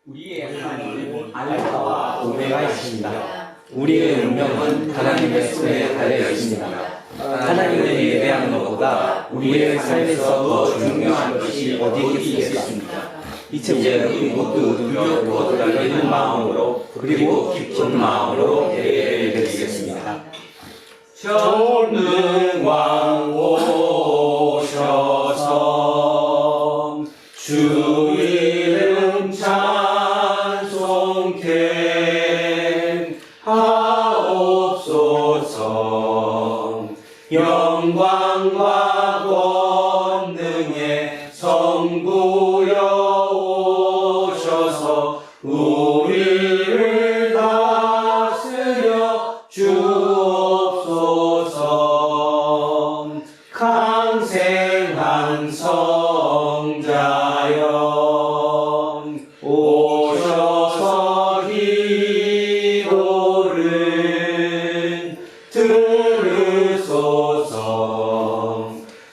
우리의 하나님은 알파와 오메가이십니다. 우리의 운명은 하나님의 손에 달려 있습니다. 하나님을 예배하는 것보다 우리의 삶에서 더 중요한 것이 어디 있겠습니까? 이제 우리 모두 두렵고 떨리는 마음으로 그리고 깊은 마음으로 예배드리겠습니다. 전능왕 오셔서 주 이름 찬송케 하옵소서. 영광과 권능의 성부여 오셔서 우리를 다스려 주옵소서. 강생한 성자여 오셔서 기도를 들으소서.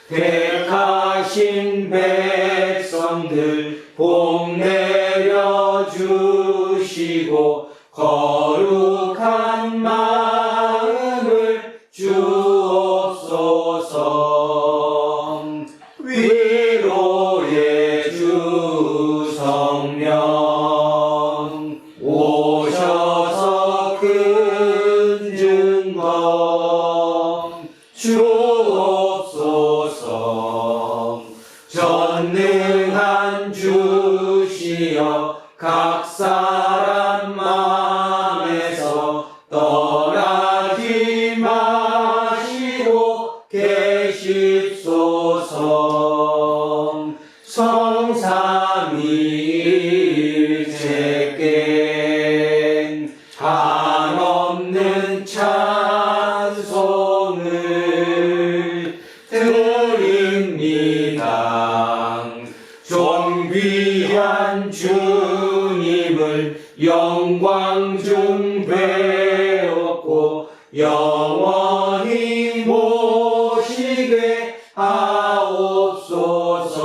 택하신 백성들 복 내려 주시고 거룩한 마음을 주옵소서. 위로의 주 성령 오셔서 큰 증거 주옵소서. 전능한 주시여 각 사람 마음에서 떠나지 마시고 계십소서. 성삼위일체께 한없는 찬송을 드립니다. 존귀한 주님을 영광 중 배웠고 영원히 모시게 하옵소서.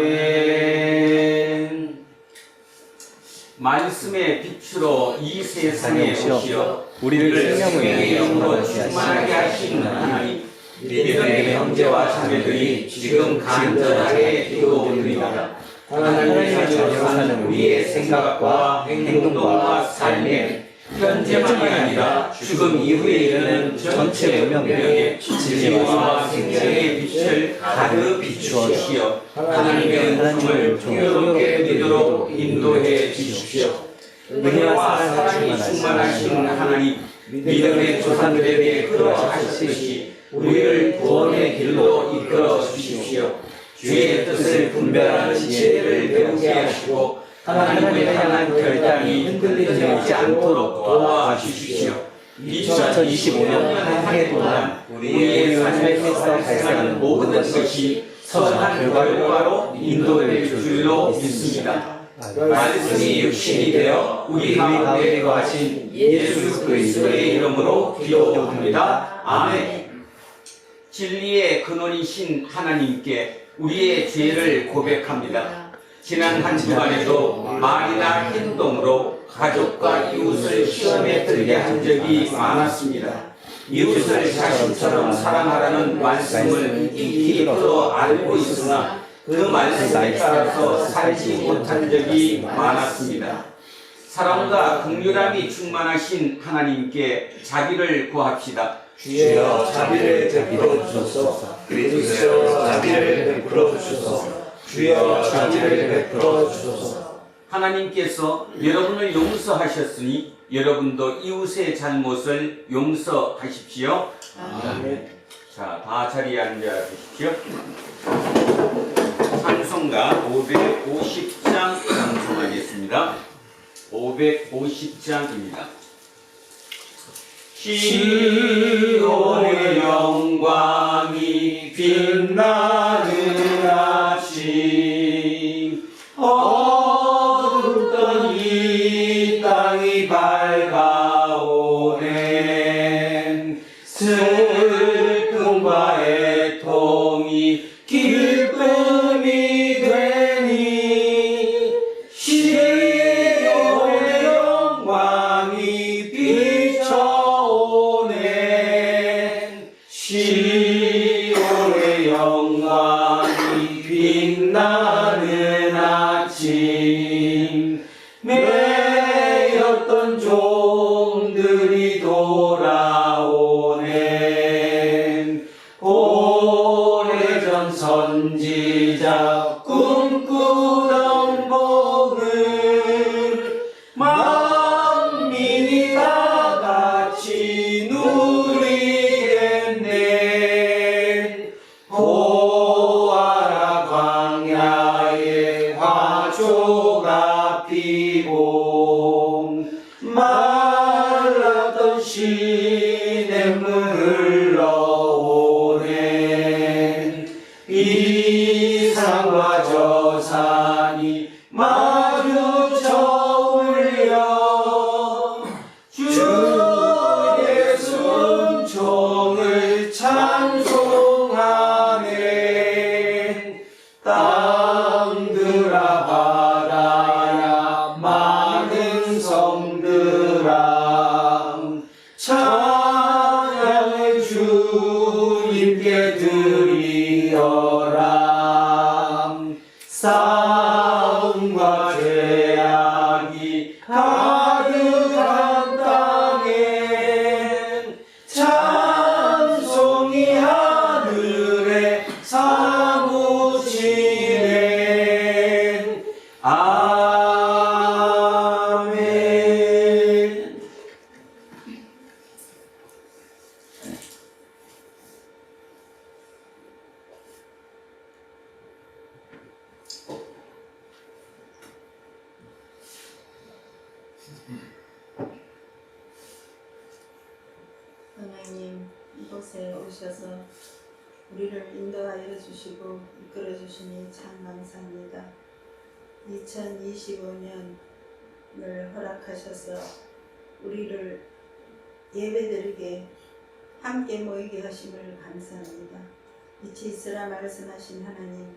아멘. 말씀의 빛으로 이 세상에 오시어 우리를 생명의 영으로 충만하게 하시는 하나님, 믿음의 형제와 자매들이 지금 간절하게 기도드립니다. 하나님의 자녀로 사는 우리의 생각과 행동과 삶에 현재만이 아니라 죽음 이후에 이르는 전체 문명에 진리와 생명의 빛을 가득 비추시어 하나님의 은총을 풍요롭게 누리도록 인도해 주십시오. 은혜와 사랑이 충만하신 하나님, 믿음의 조상들에게 그러하셨듯이 우리를 구원의 길로 이끌어 주십시오. 주의 뜻을 분별하는 지혜를 배우게 하시고 하나님을 향한 결단이 흔들리지 않도록 도와주십시오. 2025년 한 해 동안 우리의 삶에서 발생하는 모든 것이 선한 결과로 인도될 줄로 믿습니다. 말씀이 육신이 되어 우리 가운데 거하신 예수 그리스도의 이름으로 기도합니다. 아멘. 진리의 근원이신 하나님께 우리의 죄를 고백합니다. 지난 한 주간에도 말이나 행동으로 가족과 이웃을 시험에 들게 한 적이 많았습니다. 이웃을 자신처럼 사랑하라는 말씀을 익히 들어 알고 있으나 그 말씀에 따라서 살지 못한 적이 많았습니다. 사랑과 긍휼함이 충만하신 하나님께 자비를 구합시다. 주여 자비를 베풀어 주소서. 그리스도여 자비를 베풀어 주소서. 주여 자비를 베풀어 주소서. 하나님께서 여러분을 용서하셨으니 여러분도 이웃의 잘못을 용서하십시오. 아멘. 자, 다 자리에 앉아 주십시오. 찬송가 550장 찬송하겠습니다. 550장입니다. 시온의 영광이 빛나는 아침, 어둡던 이 땅이 밝아오네. 슬픔과 애통이 기쁨 흠이 되니 시온의 영광이 비춰오네 시온의 영광이 빛나는 아침 매였던 종들이 돌아오네 오래전 선지자 꿈꾸던 복을 만민이 다 같이 누리겠네 보아라 광야에 화초가 피고 말랐던 시냇물 흘러오네 이산과 저산이 마주쳐 울려 주의 순종을 찬송하네 땅들아 바다야 많은 성들아 찬양을 주님께 드리어라 싸움과 죄악이 가득한 땅에 찬송이 하늘에 사무치네 아멘. 하나님, 이곳에 오셔서 우리를 인도하여 주시고 이끌어 주시니 참 감사합니다. 2025년을 허락하셔서 우리를 예배드리게 함께 모이게 하심을 감사합니다. 이치 있으라 말씀하신 하나님,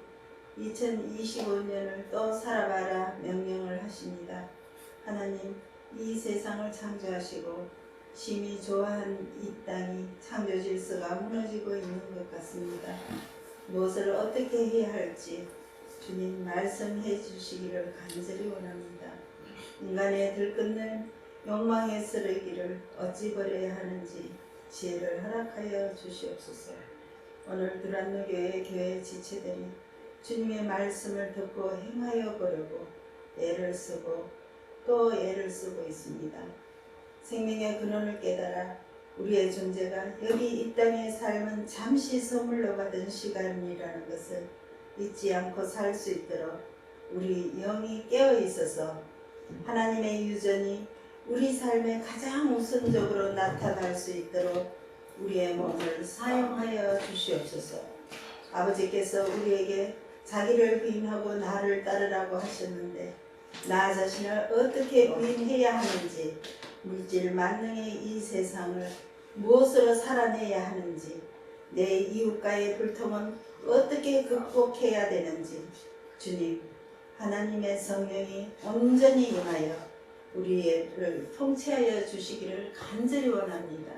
2025년을 또 살아봐라 명령을 하십니다. 하나님, 이 세상을 창조하시고 심히 좋아한 이 땅이 창조 질서가 무너지고 있는 것 같습니다. 무엇을 어떻게 해야 할지 주님 말씀해 주시기를 간절히 원합니다. 인간의 들끓는 욕망에 쓰레기를 어찌 버려야 하는지 지혜를 허락하여 주시옵소서. 오늘 두란노교회 교회 지체들이 주님의 말씀을 듣고 행하여 보려고 애를 쓰고 또 애를 쓰고 있습니다. 생명의 근원을 깨달아 우리의 존재가 여기 이 땅의 삶은 잠시 선물로 받은 시간이라는 것을 잊지 않고 살 수 있도록 우리 영이 깨어 있어서 하나님의 유전이 우리 삶에 가장 우선적으로 나타날 수 있도록 우리의 몸을 사용하여 주시옵소서. 아버지께서 우리에게 자기를 부인하고 나를 따르라고 하셨는데 나 자신을 어떻게 부인해야 하는지, 물질 만능의 이 세상을 무엇으로 살아내야 하는지, 내 이웃과의 불통은 어떻게 극복해야 되는지 주님, 하나님의 성령이 온전히 임하여 우리를 통치하여 주시기를 간절히 원합니다.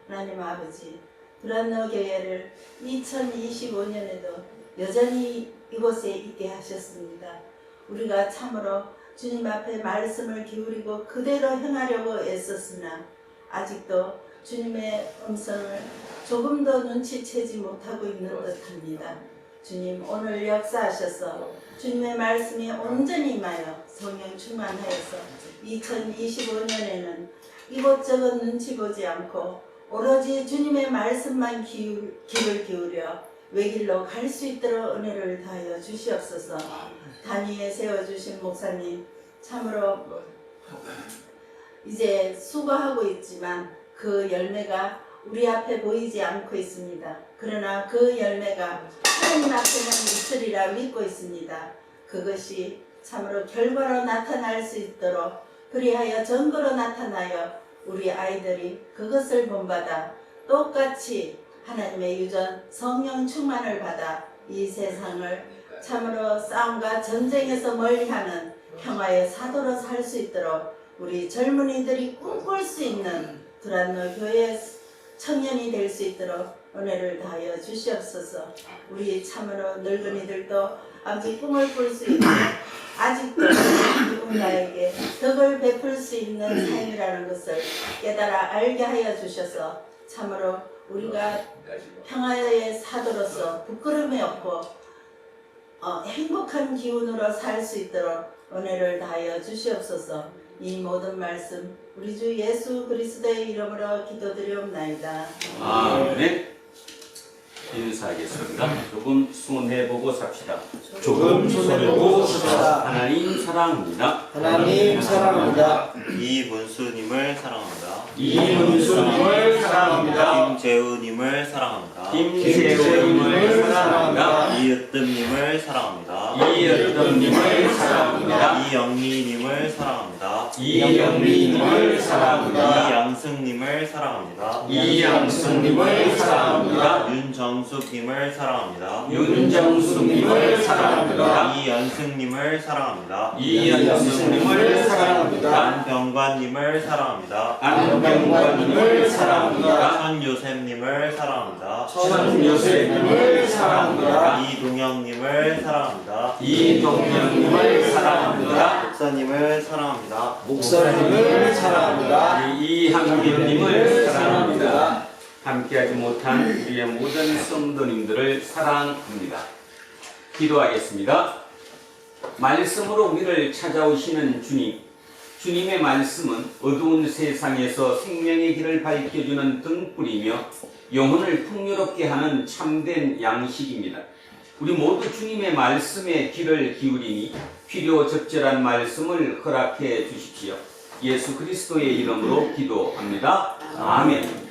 하나님 아버지, 두란노 교회를 2025년에도 여전히 이곳에 있게 하셨습니다. 우리가 참으로 주님 앞에 말씀을 기울이고 그대로 행하려고 애썼으나 아직도 주님의 음성을 조금 더 눈치채지 못하고 있는 듯합니다. 주님, 오늘 역사하셔서 주님의 말씀이 온전히 임하여 성령 충만하여서 2025년에는 이것저것 눈치 보지 않고 오로지 주님의 말씀만 귀를 기울여 외길로 갈 수 있도록 은혜를 다하여 주시옵소서. 단위에 세워주신 목사님, 참으로 이제 수고하고 있지만 그 열매가 우리 앞에 보이지 않고 있습니다. 그러나 그 열매가 하나님 앞에는 있으리라 믿고 있습니다. 그것이 참으로 결과로 나타날 수 있도록 그리하여 증거로 나타나여 우리 아이들이 그것을 본받아 똑같이 하나님의 유전 성령 충만을 받아 이 세상을 참으로 싸움과 전쟁에서 멀리하는 평화의 사도로 살 수 있도록 우리 젊은이들이 꿈꿀 수 있는 두란노 교회 청년이 될 수 있도록 은혜를 다하여 주시옵소서. 우리 참으로 늙은이들도 아버지 꿈을 꿀 수 있고 아직도 누군가에게 덕을 베풀 수 있는 삶이라는 것을 깨달아 알게 하여 주셔서 참으로 우리가 평화의 사도로서 부끄러움이 없고 행복한 기운으로 살 수 있도록 은혜를 다하여 주시옵소서. 이 모든 말씀 우리 주 예수 그리스도의 이름으로 기도드리옵나이다. 아멘. 인사하겠습니다. 조금 손해보고 삽시다. 조금 손해보고 삽시다. 하나님 사랑합니다. 하나님 사랑합니다. 이문수님을 사랑합니다. 이문수님을 사랑합니다. 김재우님을 사랑합니다. 김재우님을 사랑합니다. 이으뜸님을 사랑합니다. 이으뜸님을 사랑합니다. 이영미님을 사랑합니다. 이영미님을 사랑합니다. 이양승님을 사랑합니다. 이양승님을 사랑합니다. 윤정숙님을 사랑합니다. 윤정숙님을 사랑합니다. 이연승님을 사랑합니다. 이연승님을 사랑합니다. 안병관님을 사랑합니다. 안병관님을 사랑합니다. 천요셉님을 사랑합니다. 천요셉님을 사랑합니다. 이동영님을 사랑합니다. 이동영님을 사랑합니다. 목사님을 사랑합니다. 목사님을 사랑합니다. 이한길님을 사랑합니다. 함께하지 못한 우리의 모든 성도님들을 사랑합니다. 기도하겠습니다. 말씀으로 우리를 찾아오시는 주님, 주님의 말씀은 어두운 세상에서 생명의 길을 밝혀주는 등불이며 영혼을 풍요롭게 하는 참된 양식입니다. 우리 모두 주님의 말씀에 귀를 기울이니 필요 적절한 말씀을 허락해 주십시오. 예수 그리스도의 이름으로 기도합니다. 아멘.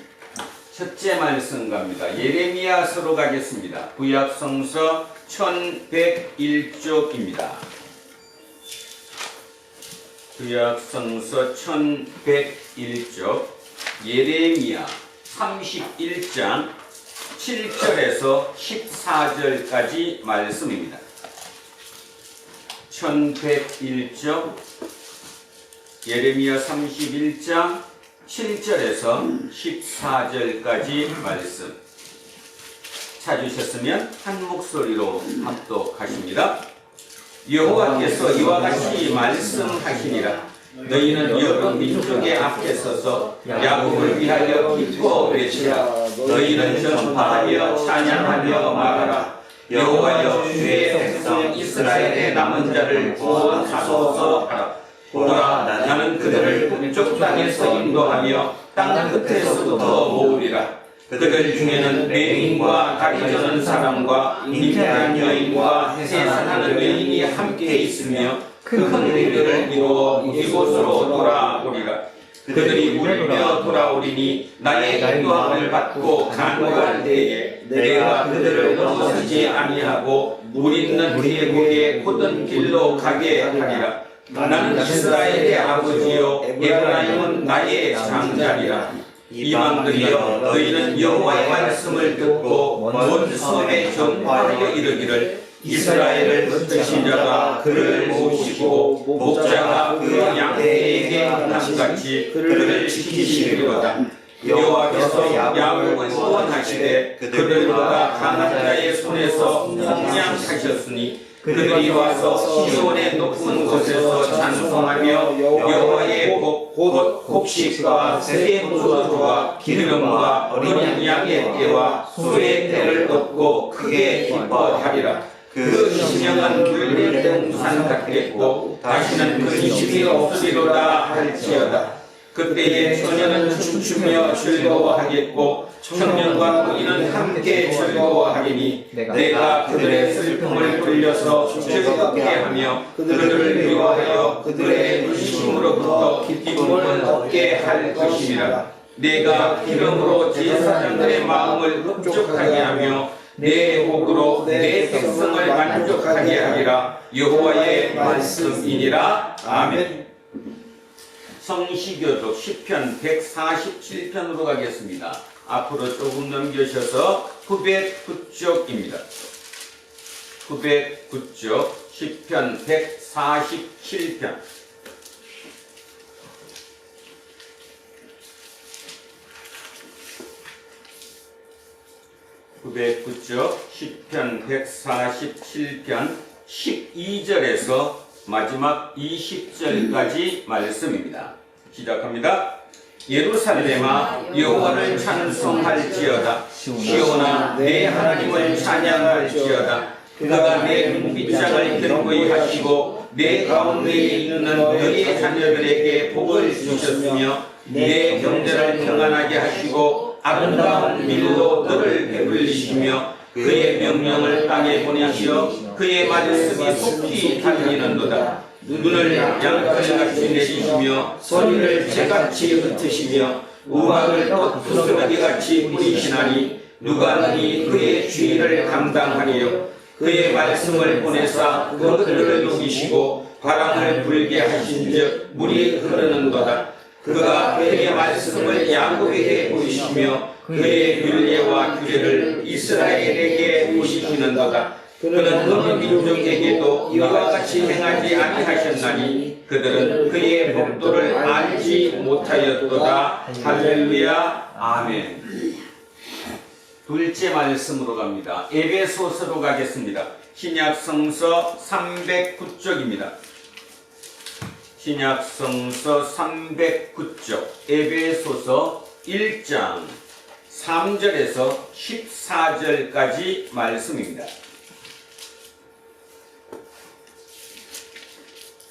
첫째 말씀 갑니다. 예레미야서로 가겠습니다. 구약성서 1101쪽입니다. 구약성서 1101쪽 예레미야 31장 7절에서 14절까지 말씀입니다. 1101쪽 예레미야 31장 7절에서 14절까지 말씀 찾으셨으면 한 목소리로 합독하십니다. 여호와께서 이와 같이 말씀하시니라. 너희는 여러 민족의 앞에 서서 야곱을 위하여 기뻐 외치라. 너희는 전파하며 찬양하며 말하라. 여호와여 주의 백성 이스라엘의 남은 자를 구원하소서 하라. 보라, 나는 그들을 북쪽 땅에서 인도하며 땅 끝에서부터 모으리라. 그들 중에는 맹인과 다리 저는 사람과 잉태한 여인과 해산하는 여인이 함께 있으며 큰 일들을 이루어 이곳으로 돌아오리라. 그들이 울며 돌아오리니 나의 인도함을 받고 간구할 때에 내가 그들을 넘어서지 아니하고 물 있는 계곡의 곧은 길로 가게 하리라. 나는 이스라엘의 아버지요 에브라임은 나의 장자리라. 이방들이여 너희는 여호와의 말씀을 듣고 먼 섬에 전파하여 이르기를 이스라엘을 붙드신 자가 그를 모시고 목자가 그 양떼에게 남같이 그를 지키시리로다. 여호와께서 야곱을 구원하시되 그들보다 강한 자의 손에서 속량하셨으니 그들이 와서 시온의 높은 곳에서 찬송하며 여호와의 곧 곡식과 새 포도주와 기름과 어린 양의 떼와 소의 떼를 얻고 크게 기뻐하리라. 그 심령은 귤의 동산 같겠고 다시는 그 힘이 없으리로다 할지어다. 그때에 처녀는 춤추며 즐거워하겠고 청년과 노인은 함께 즐거워하리니 내가 그들의 슬픔을 돌려서 즐겁게 하며 그들을 미워하여 그들의 의심으로부터 기쁨을 얻게 할 것이니라. 내가 기름으로 제사장들의 마음을 흡족하게 하며 내 복으로 내 백성을 만족하게 하리라. 여호와의 말씀이니라. 아멘. 성시교독 시편 147편으로 가겠습니다. 앞으로 조금 넘겨셔서 909쪽입니다. 909쪽 시편 147편 909쪽 시편 147편 12절에서 마지막 20절까지 말씀입니다. 시작합니다. 예루살렘아 여호와를 찬송할지어다. 시온아 내 하나님을 찬양할지어다. 그가 내 눈빛장을 견고히 하시고 내 가운데 있는 너희의 자녀들에게 복을 주셨으며 내 경제를 평안하게 하시고 아름다운 밀로 너를 배불리시며 그의 명령을 땅에 보내시어 그의 말씀이 속히 달리는도다. 눈을 양털같이 내리시며 소리를 재같이 흩으시며 우박을 부스러기같이 뿌리시나니 누가 너희 그의 주의를 감당하리요. 그의 말씀을 보내사 그들을 녹이시고 바람을 불게 하신즉 물이 흐르는도다. 그가 그의 말씀을 야곱에게 보이시며 그의 율례와 규례를 이스라엘에게 보이시는도다. 그는 어느 민족에게도 이와 같이 행하지 아니하셨나니 그들은 그의 법도를 알지 못하였도다. 할렐루야. 아멘. 둘째 말씀으로 갑니다. 에베소서로 가겠습니다. 신약성서 309쪽입니다. 신약성서 309쪽 에베소서 1장 3절에서 14절까지 말씀입니다.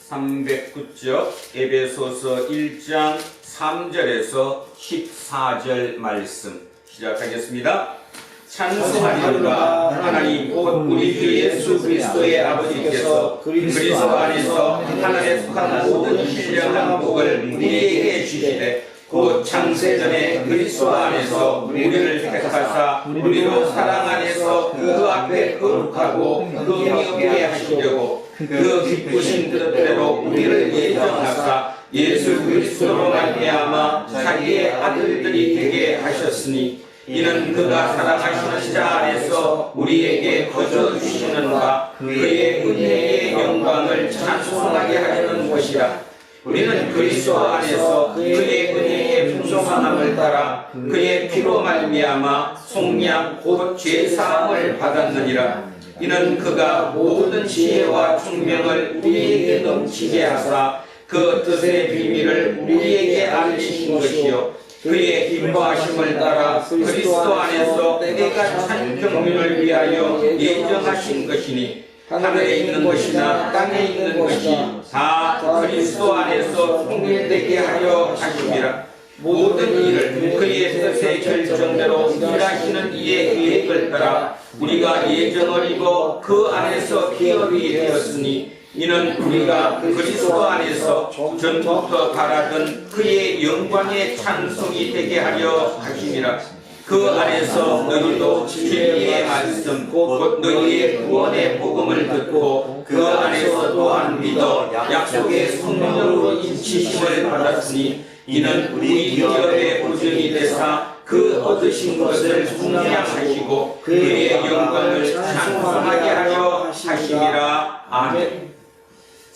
309쪽 에베소서 1장 3절에서 14절 말씀 시작하겠습니다. 찬송하리로다. 하나님 곧 우리 주 예수 그리스도의 아버지께서 그리스도 안에서 하늘에 속한 모든 신령한 복을 우리에게 주시되 곧 창세전에 그리스도 안에서 우리를 택하사 우리로 사랑 안에서 그 앞에 거룩하고 흠이 없게 하시려고 그 기쁘신 뜻대로 우리를 예정하사 예수 그리스도로 말미암아 자기의 아들들이 되게 하셨으니 이는 그가 사랑하시는 자 안에서 우리에게 거저 주시는가 그의 은혜의 영광을 찬송하게 하려는 것이라. 우리는 그리스도 안에서 그의 은혜의 풍성함을 따라 그의 피로 말미암아 속량 곧 죄사함을 받았느니라. 이는 그가 모든 지혜와 총명을 우리에게 넘치게 하사 그 뜻의 비밀을 우리에게 알리신 것이요 그의 기뻐하심을 따라 그리스도 안에서 때가 찬 경륜을 위하여 예정하신 것이니 하늘에 있는 것이나 땅에 있는 것이 다 그리스도 안에서 통일되게 하여 하심이라. 모든 일을 그의 뜻의 결정대로 일하시는 이의 계획을 따라 우리가 예정을 입어 그 안에서 기업이 되었으니 이는 우리가 그리스도 안에서 전부터 바라던 그의 영광의 찬송이 되게 하려 하심이라. 그 안에서 너희도 진리의 말씀 곧 너희의 구원의 복음을 듣고 그 안에서 또한 믿어 약속의 성령으로 인치심을 받았으니 이는 우리 기업의 보증이 되사 그 얻으신 것을 풍량하시고 그의 영광을 찬송하게 하려 하심이라. 아멘.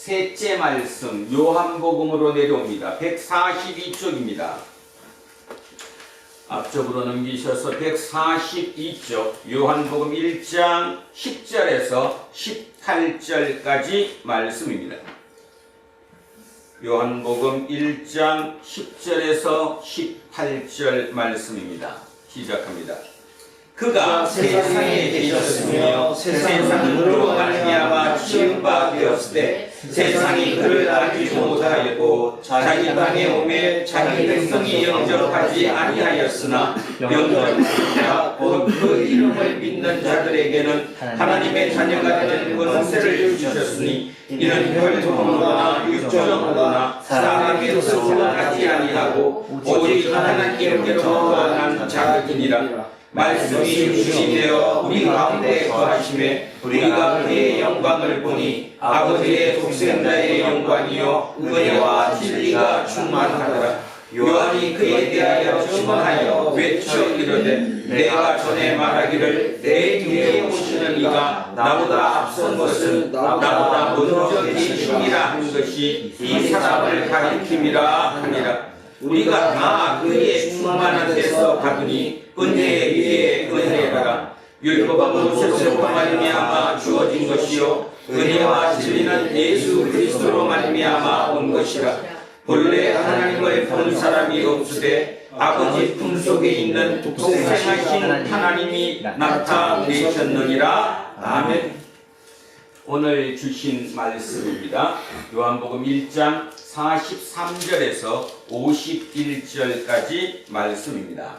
셋째 말씀 요한복음으로 내려옵니다. 142쪽입니다. 앞쪽으로 넘기셔서 142쪽 요한복음 1장 10절에서 18절까지 말씀입니다. 요한복음 1장 10절에서 18절 말씀입니다. 시작합니다. 그가 세상에 계셨으며 세상은 그로 말미암아 지은 바 되었을 때 세상이 그를 알지 못하였고 자기 땅에 오매 자기 백성이 영접하지 아니하였으나 영접자 곧 그 이름을 믿는 자들에게는 하나님의 자녀가 되는 권세를 주셨으니 이는 혈통으로나 육정으로나 사람의 뜻으로 하지 아니하고 오직 하나님께로부터 난 자들이니라. 말씀이 육신이 되어 우리 가운데 거하심에 우리가 그의 영광을 보니 아버지의 독생자의 영광이요 은혜와 진리가 충만하더라. 요한이 그에 대하여 증언하여 외쳐 이르되 내가 전에 말하기를 내 뒤에 오시는 이가 나보다 앞선 것은 나보다 먼저 계심이라 하는 것이 이 사람을 가리킴이라 하니라. 우리가 다 그의 충만한 데서 받으니 은혜 위에 은혜라. 율법은 모세로 말미암아 주어진 것이요 은혜와 진리는 예수 그리스도로 말미암아 온 것이라. 본래 하나님을 본 사람이 없으되 아버지 품속에 있는 독생하신 하나님이 나타내셨느니라. 아멘. 오늘 주신 말씀입니다. 요한복음 1장 43절에서 51절까지 말씀입니다.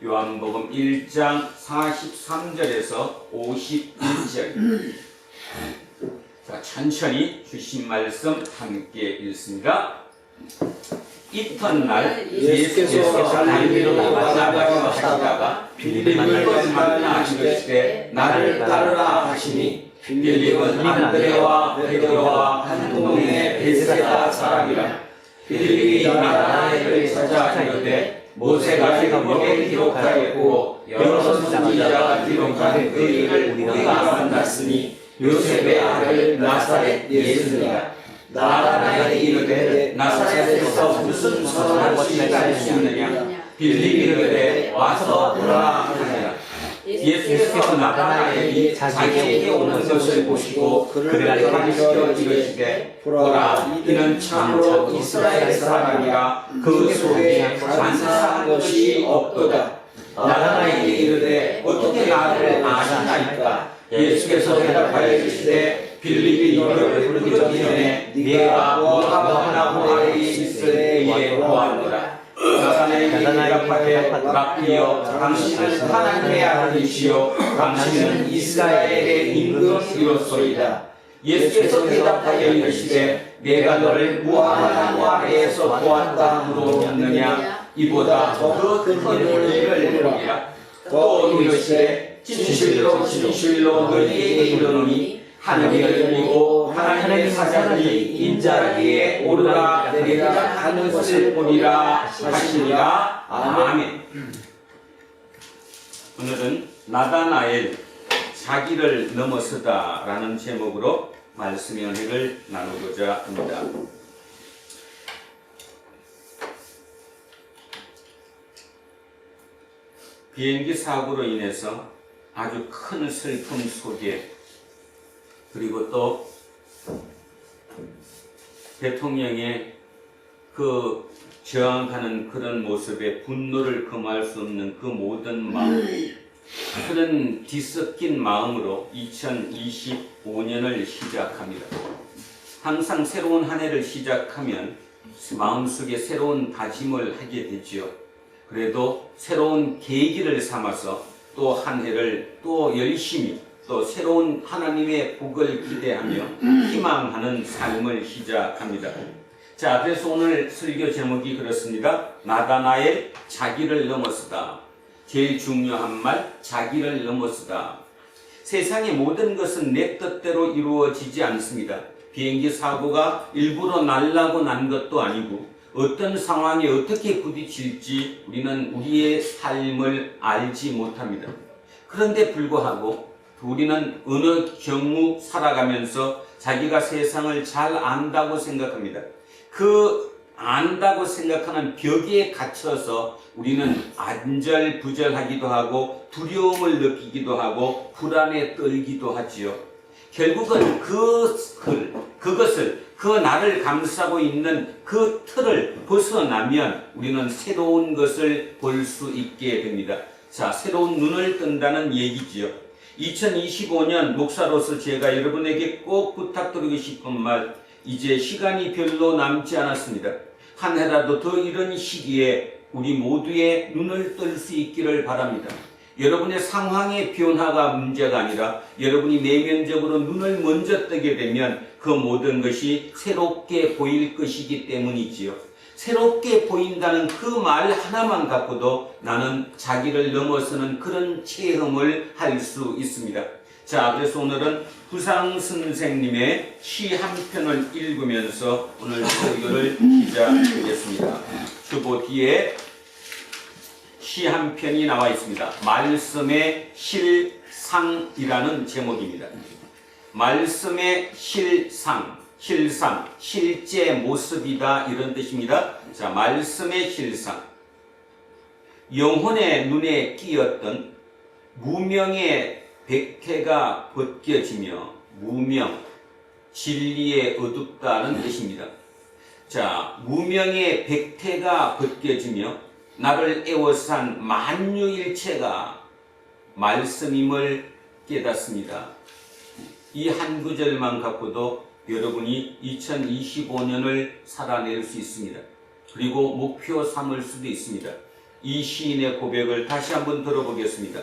요한복음 1장 43절에서 51절. 자, 천천히 주신 말씀 함께 읽습니다. 이튿날 예수께서 갈릴리로 나가시다가 빌립을 만나 이르시되 나를 따르라 하시니 빌립은 안드레와 베드로와 한 동네 베세다 사람이라. 빌립이 나다나엘을 찾아 이르되 모세가 율법에 기록하였고 여러 선지자가 기록한 그 일을 우리가 만났으니 요셉의 아들 나사렛 예수니라. 나다나엘이 이르되 나사렛에서 무슨 선한 것이 날 수 있느냐. 빌립이 이르되 와서 보라 하니라. 예수께서 나다나엘이 자기에게 오는 것을 보시고 그를 가리켜 이르시되 보라 이는 참으로 이스라엘 사람이라 그 속에 간사한 것이 없도다. 나다나엘이 이르되 어떻게 나를 아시나이까. 예수께서 대답하여 이르시되 빌립이 너를 부르기 전에 네가 뭐가 하나고 아래 있을 때에 보았노라. 나다나엘이 대답하되 라피여 당신은 하나님의 아들이시요 당신은 이스라엘의 임금이로소이다. 예수께서 대답하여 이르시되 내가 너를 무화과나무 아래에서 보았다 물었느냐. 이보다 더 큰 일을 보리라. 또 이르시되 진실로 진실로 너희에게 이르노니 하늘이 열리고 하나님의 사자들이 인자리에 오르라 내리라 하는 것을 보리라 하시니라. 아멘. 오늘은 나다나엘 자기를 넘어서다 라는 제목으로 말씀의 은혜를 나누고자 합니다. 비행기 사고로 인해서 아주 큰 슬픔 속에 그리고 또 대통령의 그 저항하는 그런 모습에 분노를 금할 수 없는 그 모든 마음, 그런 뒤섞인 마음으로 2025년을 시작합니다. 항상 새로운 한 해를 시작하면 마음속에 새로운 다짐을 하게 되지요. 그래도 새로운 계기를 삼아서 또 한 해를 또 열심히 또 새로운 하나님의 복을 기대하며 희망하는 삶을 시작합니다. 자, 그래서 오늘 설교 제목이 그렇습니다. 나다나엘 자기를 넘어서다. 제일 중요한 말, 자기를 넘어서다. 세상의 모든 것은 내 뜻대로 이루어지지 않습니다. 비행기 사고가 일부러 날라고 난 것도 아니고 어떤 상황에 어떻게 부딪힐지 우리는 우리의 삶을 알지 못합니다. 그런데 불구하고 우리는 어느 경우 살아가면서 자기가 세상을 잘 안다고 생각합니다. 그 안다고 생각하는 벽에 갇혀서 우리는 안절부절하기도 하고 두려움을 느끼기도 하고 불안에 떨기도 하지요. 결국은 그것을 그 나를 감싸고 있는 그 틀을 벗어나면 우리는 새로운 것을 볼 수 있게 됩니다. 자, 새로운 눈을 뜬다는 얘기지요. 2025년 목사로서 제가 여러분에게 꼭 부탁드리고 싶은 말, 이제 시간이 별로 남지 않았습니다. 한 해라도 더 이런 시기에 우리 모두의 눈을 뜰 수 있기를 바랍니다. 여러분의 상황의 변화가 문제가 아니라 여러분이 내면적으로 눈을 먼저 뜨게 되면 그 모든 것이 새롭게 보일 것이기 때문이지요. 새롭게 보인다는 그 말 하나만 갖고도 나는 자기를 넘어서는 그런 체험을 할 수 있습니다. 자, 그래서 오늘은 부상 선생님의 시 한 편을 읽으면서 오늘 설교를 시작하겠습니다. 주보 뒤에 시 한 편이 나와 있습니다. 말씀의 실상이라는 제목입니다. 말씀의 실상, 실제 모습이다 이런 뜻입니다. 자, 말씀의 실상. 영혼의 눈에 끼었던 무명의 백태가 벗겨지며, 무명, 진리의 어둡다는 뜻입니다. 자, 무명의 백태가 벗겨지며 나를 애워싼 만유일체가 말씀임을 깨닫습니다. 이 한 구절만 갖고도 여러분이 2025년을 살아낼 수 있습니다. 그리고 목표 삼을 수도 있습니다. 이 시인의 고백을 다시 한번 들어보겠습니다.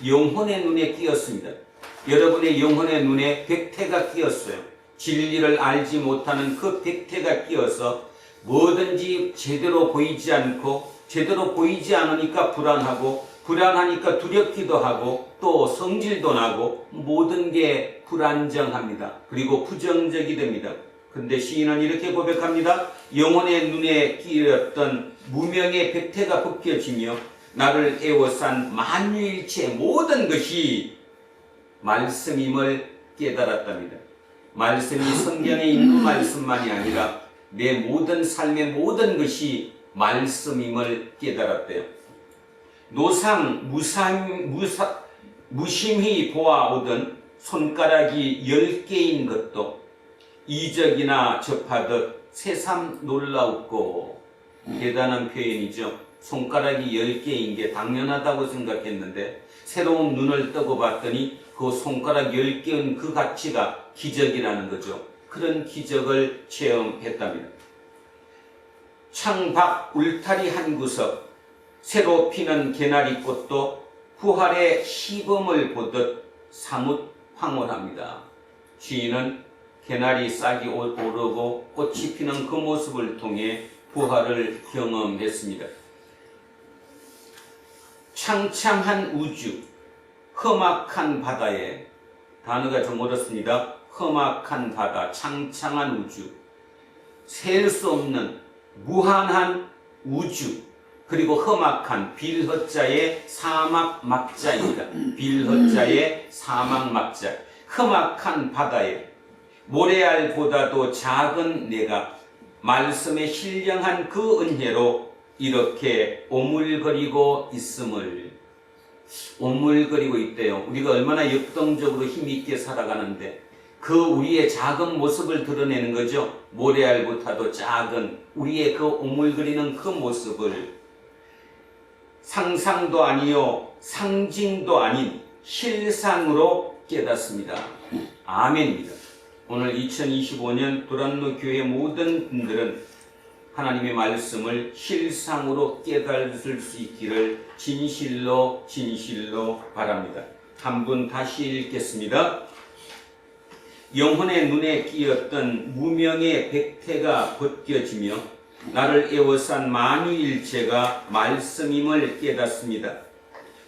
영혼의 눈에 끼었습니다. 여러분의 영혼의 눈에 백태가 끼었어요. 진리를 알지 못하는 그 백태가 끼어서 뭐든지 제대로 보이지 않고, 제대로 보이지 않으니까 불안하고, 불안하니까 두렵기도 하고, 또 성질도 나고, 모든 게 불안정합니다. 그리고 부정적이 됩니다. 근데 시인은 이렇게 고백합니다. 영혼의 눈에 끼었던 무명의 백태가 벗겨지며 나를 애워싼 만유일체 모든 것이 말씀임을 깨달았답니다. 말씀이 성경에 있는 말씀만이 아니라 내 모든 삶의 모든 것이 말씀임을 깨달았대요. 노상 무심히 보아오던 손가락이 10개인 것도 이적이나 접하듯 새삼 놀라웠고, 대단한 표현이죠. 손가락이 10개인 게 당연하다고 생각했는데 새로운 눈을 뜨고 봤더니 그 손가락 10개인 그 가치가 기적이라는 거죠. 그런 기적을 체험했답니다. 창밖 울타리 한 구석, 새로 피는 개나리 꽃도 부활의 시범을 보듯 사뭇 황홀합니다. 시인은 개나리 싹이 오르고 꽃이 피는 그 모습을 통해 부활을 경험했습니다. 창창한 우주, 험악한 바다에, 단어가 좀 어렵습니다. 험악한 바다, 창창한 우주, 셀 수 없는 무한한 우주, 그리고 험악한 빌허자의 사막 막자입니다. 빌허자의 사막 막자. 험악한 바다에 모래알보다도 작은 내가 말씀에 신령한 그 은혜로 이렇게 오물거리고 있음을, 오물거리고 있대요. 우리가 얼마나 역동적으로 힘있게 살아가는데 그 우리의 작은 모습을 드러내는 거죠. 모래알보다도 작은 우리의 그 오물거리는 그 모습을 상상도 아니요 상징도 아닌 실상으로 깨닫습니다. 아멘입니다. 오늘 2025년 도란노 교회 모든 분들은 하나님의 말씀을 실상으로 깨달을 수 있기를 진실로 바랍니다. 한 분 다시 읽겠습니다. 영혼의 눈에 끼었던 무명의 백태가 벗겨지며 나를 애워싼 만유일체가 말씀임을 깨닫습니다.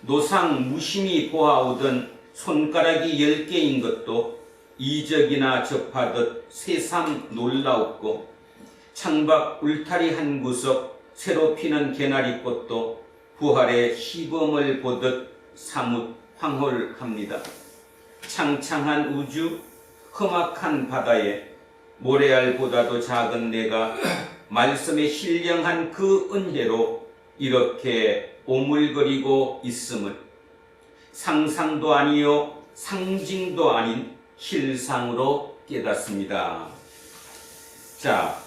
노상 무심히 보아오던 손가락이 10개인 것도 이적이나 접하듯 새삼 놀라웠고, 창밖 울타리 한 구석 새로 피는 개나리꽃도 부활의 시범을 보듯 사뭇 황홀합니다. 창창한 우주, 험악한 바다에 모래알보다도 작은 내가 말씀에 신령한 그 은혜로 이렇게 오물거리고 있음을 상상도 아니요 상징도 아닌 실상으로 깨닫습니다. 자,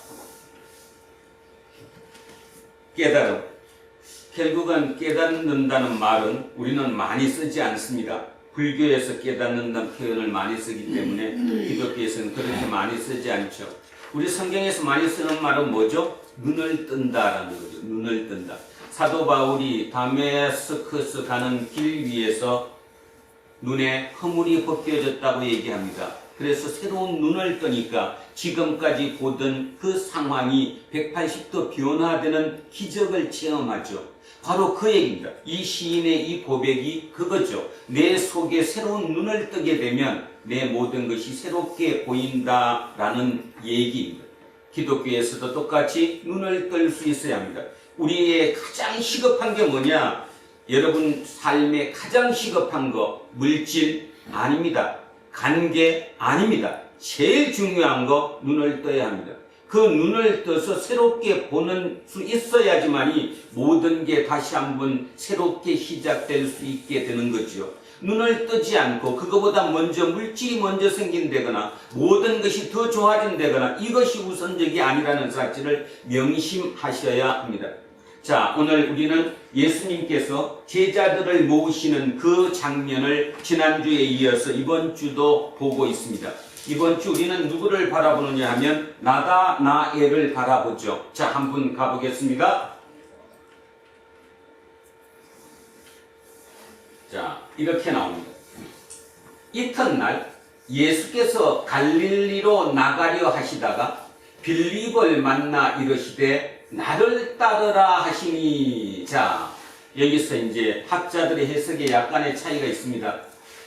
깨달음. 결국은 깨닫는다는 말은 우리는 많이 쓰지 않습니다. 불교에서 깨닫는다는 표현을 많이 쓰기 때문에 기독교에서는 그렇게 많이 쓰지 않죠. 우리 성경에서 많이 쓰는 말은 뭐죠? 눈을 뜬다라는 거죠. 눈을 뜬다. 사도 바울이 다메스커스 가는 길 위에서 눈에 허물이 벗겨졌다고 얘기합니다. 그래서 새로운 눈을 뜨니까 지금까지 보던 그 상황이 180도 변화되는 기적을 체험하죠. 바로 그 얘기입니다. 이 시인의 이 고백이 그거죠. 내 속에 새로운 눈을 뜨게 되면 내 모든 것이 새롭게 보인다라는 얘기입니다. 기독교에서도 똑같이 눈을 뜰 수 있어야 합니다. 우리의 가장 시급한 게 뭐냐? 여러분 삶에 가장 시급한 거 물질 아닙니다. 관계 아닙니다. 제일 중요한 거 눈을 떠야 합니다. 그 눈을 떠서 새롭게 보는 수 있어야지만이 모든 게 다시 한번 새롭게 시작될 수 있게 되는 거죠. 눈을 뜨지 않고 그거보다 먼저 물질이 먼저 생긴다거나 모든 것이 더 좋아진다거나 이것이 우선적이 아니라는 사실을 명심하셔야 합니다. 자, 오늘 우리는 예수님께서 제자들을 모으시는 그 장면을 지난주에 이어서 이번 주도 보고 있습니다. 이번 주 우리는 누구를 바라보느냐 하면 나다나엘을 바라보죠. 자, 한번 가보겠습니다. 자, 이렇게 나옵니다. 이튿날 예수께서 갈릴리로 나가려 하시다가 빌립을 만나 이르시되 나를 따르라 하시니. 자, 여기서 이제 학자들의 해석에 약간의 차이가 있습니다.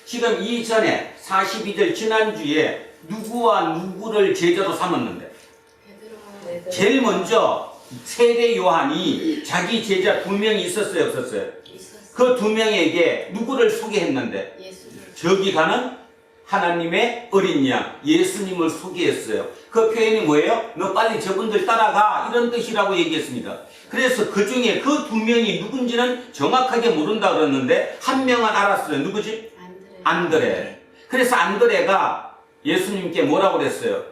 지금 이전에 42절 지난주에 누구와 누구를 제자로 삼았는데 제일 먼저 세례 요한이 자기 제자 2명이 있었어요, 없었어요? 그 2명에게 누구를 소개했는데 저기 가는 하나님의 어린 양 예수님을 소개했어요. 그 표현이 뭐예요? 너 빨리 저분들 따라가 이런 뜻이라고 얘기했습니다. 그래서 그 중에 그 2명이 누군지는 정확하게 모른다 그랬는데 한 명은 알았어요. 누구지? 안드레. 그래서 안드레가 예수님께 뭐라고 그랬어요?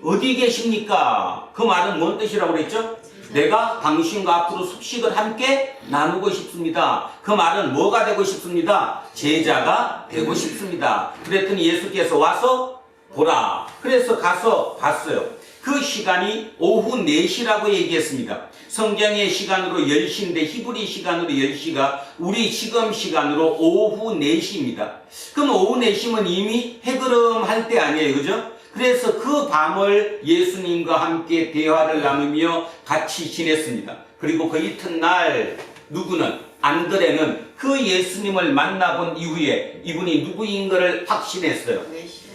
어디 계십니까? 그 말은 뭔 뜻이라고 그랬죠? 내가 당신과 앞으로 숙식을 함께 나누고 싶습니다. 그 말은 뭐가 되고 싶습니다? 제자가 되고 싶습니다. 그랬더니 예수께서 와서 보라. 그래서 가서 봤어요. 그 시간이 오후 4시라고 얘기했습니다. 성경의 시간으로 10시인데 히브리 시간으로 10시가 우리 지금 시간으로 오후 4시입니다. 그럼 오후 4시면 이미 해그름할 때 아니에요, 그죠? 그래서 그 밤을 예수님과 함께 대화를 나누며 같이 지냈습니다. 그리고 그 이튿날 누구는 안드레는 그 예수님을 만나본 이후에 이분이 누구인 것을 확신했어요.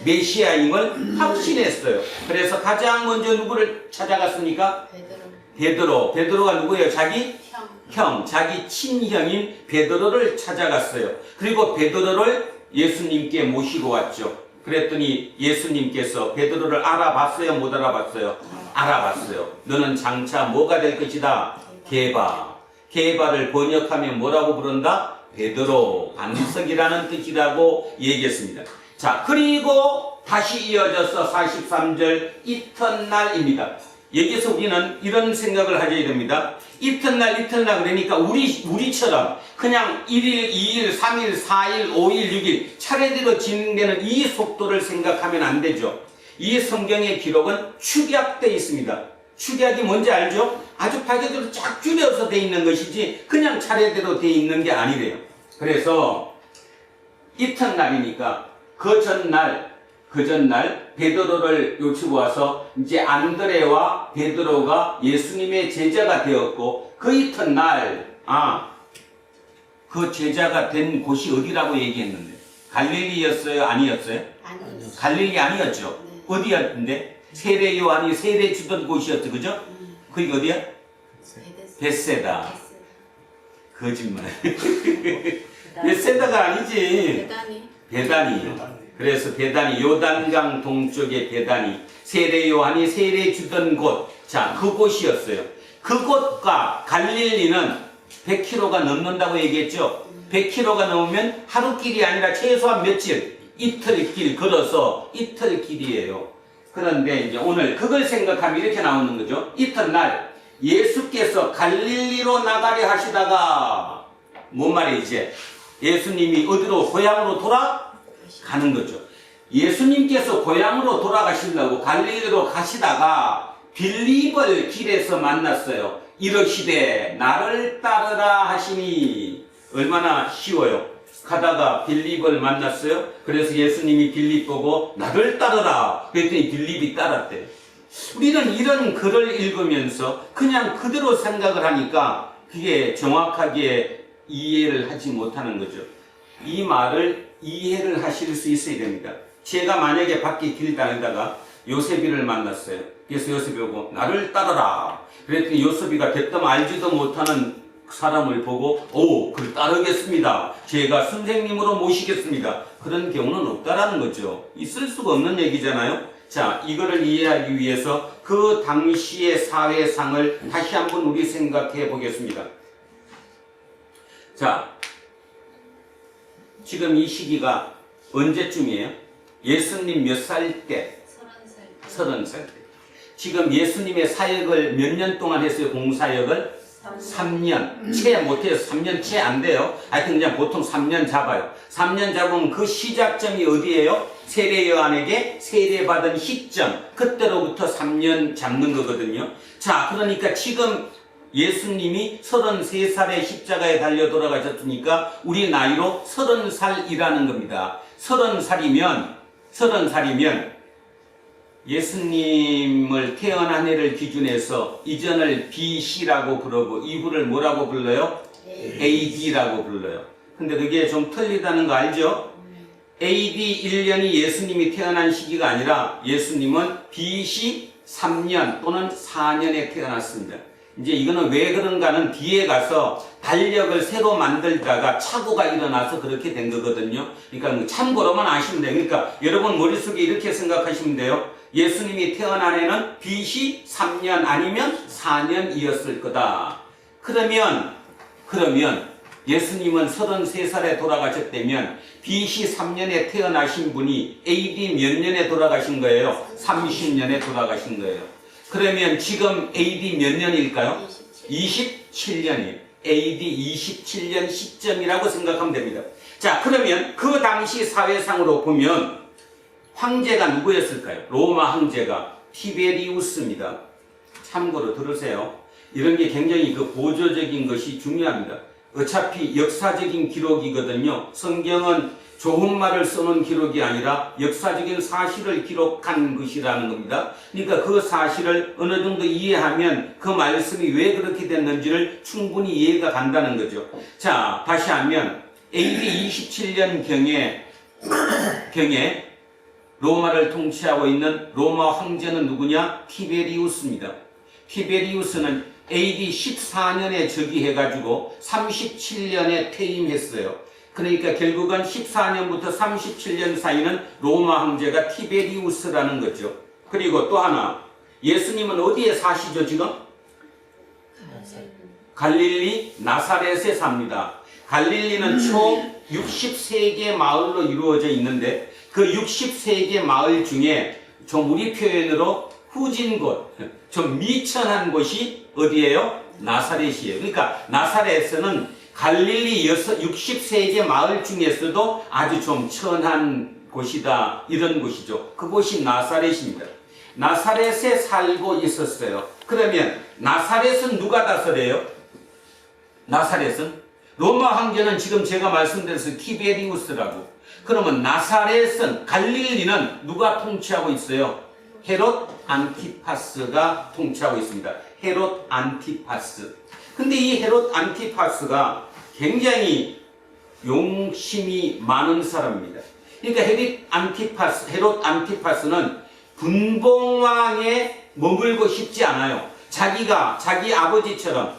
메시아임을 확신했어요. 그래서 가장 먼저 누구를 찾아갔습니까? 베드로. 베드로가 누구예요? 자기 형, 자기 친형인 베드로를 찾아갔어요. 그리고 베드로를 예수님께 모시고 왔죠. 그랬더니 예수님께서 베드로를 알아봤어요? 못 알아봤어요? 알아봤어요. 너는 장차 뭐가 될 것이다? 게바. 게바를 번역하면 뭐라고 부른다? 베드로, 반석이라는 뜻이라고 얘기했습니다. 자, 그리고 다시 이어져서 43절 이튿날입니다. 여기서 우리는 이런 생각을 하게 됩니다. 이튿날 그러니까 우리처럼 그냥 1일, 2일, 3일, 4일, 5일, 6일 차례대로 진행되는 이 속도를 생각하면 안 되죠. 이 성경의 기록은 축약되어 있습니다. 축약이 뭔지 알죠? 아주 파괴적으로 쫙 줄여서 되어 있는 것이지 그냥 차례대로 되어 있는 게 아니래요. 그래서 이튿날이니까 그 전날 베드로를 요치고 와서 이제 안드레와 베드로가 예수님의 제자가 되었고 그 이튿날 그 제자가 된 곳이 어디라고 얘기했는데 갈릴리였어요? 아니었어요? 아니었어요. 갈릴리 아니었죠? 네. 어디였는데? 세례 요한이 세례 주던 곳이었죠, 그죠? 그게 어디야? 벳세다. 거짓말. 벳세다가 아니지. 베다니. 그래서 베다니, 요단강 동쪽의 베다니, 세례 요한이 세례 주던 곳, 자, 그곳이었어요. 그곳과 갈릴리는 100km가 넘는다고 얘기했죠. 100km가 넘으면 하루길이 아니라 최소한 며칠, 이틀길 걸어서 이틀길이에요. 그런데 이제 오늘 그걸 생각하면 이렇게 나오는 거죠. 이튿날 예수께서 갈릴리로 나가려 하시다가 뭔 말이에요 이제? 예수님이 어디로? 고향으로 돌아가는 거죠. 예수님께서 고향으로 돌아가시려고 갈릴리로 가시다가 빌립을 길에서 만났어요. 이르시되 나를 따르라 하시니. 얼마나 쉬워요. 가다가 빌립을 만났어요. 그래서 예수님이 빌립 보고 나를 따르라 그랬더니 빌립이 따랐대요. 우리는 이런 글을 읽으면서 그냥 그대로 생각을 하니까 그게 정확하게 이해를 하지 못하는 거죠. 이 말을 이해를 하실 수 있어야 됩니다. 제가 만약에 밖에 길 다니다가 요셉이를 만났어요. 그래서 요셉이 오고 나를 따르라. 그랬더니 요셉이가 대뜸 알지도 못하는 사람을 보고 그를 따르겠습니다. 제가 선생님으로 모시겠습니다. 그런 경우는 없다라는 거죠. 있을 수가 없는 얘기잖아요. 자, 이거를 이해하기 위해서 그 당시의 사회상을 다시 한번 우리 생각해 보겠습니다. 자, 지금 이 시기가 언제쯤이에요? 예수님 몇 살 때? 30살 때. 지금 예수님의 사역을 몇 년 동안 했어요? 공사역을? 3년. 채 못해요. 3년 채 안 돼요. 하여튼 그냥 보통 3년 잡아요. 3년 잡으면 그 시작점이 어디예요? 세례 요한에게 세례받은 시점. 그때로부터 3년 잡는 거거든요. 자, 그러니까 지금 예수님이 33살에 십자가에 달려 돌아가셨으니까 우리 나이로 30살이라는 겁니다. 30살이면 예수님을 태어난 해를 기준해서 이전을 BC라고 부르고 이후를 뭐라고 불러요? AD라고 불러요. 근데 그게 좀 틀리다는 거 알죠? AD 1년이 예수님이 태어난 시기가 아니라 예수님은 BC 3년 또는 4년에 태어났습니다. 이제 이거는 왜 그런가는 뒤에 가서 달력을 새로 만들다가 착오가 일어나서 그렇게 된 거거든요. 그러니까 참고로만 아시면 돼요. 그러니까 여러분 머릿속에 이렇게 생각하시면 돼요. 예수님이 태어난 해는 BC 3년 아니면 4년이었을 거다. 그러면 예수님은 33살에 돌아가셨다면 BC 3년에 태어나신 분이 AD 몇 년에 돌아가신 거예요? 30년에 돌아가신 거예요. 그러면 지금 AD 몇 년일까요? 27년이에요. AD 27년 시점이라고 생각하면 됩니다. 자, 그러면 그 당시 사회상으로 보면 황제가 누구였을까요? 로마 황제가 티베리우스입니다. 참고로 들으세요. 이런 게 굉장히 그 보조적인 것이 중요합니다. 어차피 역사적인 기록이거든요. 성경은 좋은 말을 쓰는 기록이 아니라 역사적인 사실을 기록한 것이라는 겁니다. 그러니까 그 사실을 어느 정도 이해하면 그 말씀이 왜 그렇게 됐는지를 충분히 이해가 간다는 거죠. 자, 다시 하면 AD 27년 경에 로마를 통치하고 있는 로마 황제는 누구냐? 티베리우스입니다. 티베리우스는 AD 14년에 즉위해가지고 37년에 퇴임했어요. 그러니까 결국은 14년부터 37년 사이는 로마 황제가 티베리우스라는 거죠. 그리고 또 하나, 예수님은 어디에 사시죠 지금? 갈릴리 나사렛에 삽니다. 갈릴리는 총 63개 마을로 이루어져 있는데 그 63개 마을 중에 좀 우리 표현으로 후진 곳, 좀 미천한 곳이 어디예요? 나사렛이에요. 그러니까 나사렛은 갈릴리 63개 마을 중에서도 아주 좀 천한 곳이다, 이런 곳이죠. 그곳이 나사렛입니다. 나사렛에 살고 있었어요. 그러면 나사렛은 누가 다스려요? 나사렛은 로마 황제는 지금 제가 말씀드렸을 티베리우스라고. 그러면 나사렛은, 갈릴리는 누가 통치하고 있어요? 헤롯 안티파스가 통치하고 있습니다. 헤롯 안티파스. 근데 이 헤롯 안티파스가 굉장히 용심이 많은 사람입니다. 그러니까 헤롯 안티파스는 분봉왕에 머물고 싶지 않아요. 자기 아버지처럼,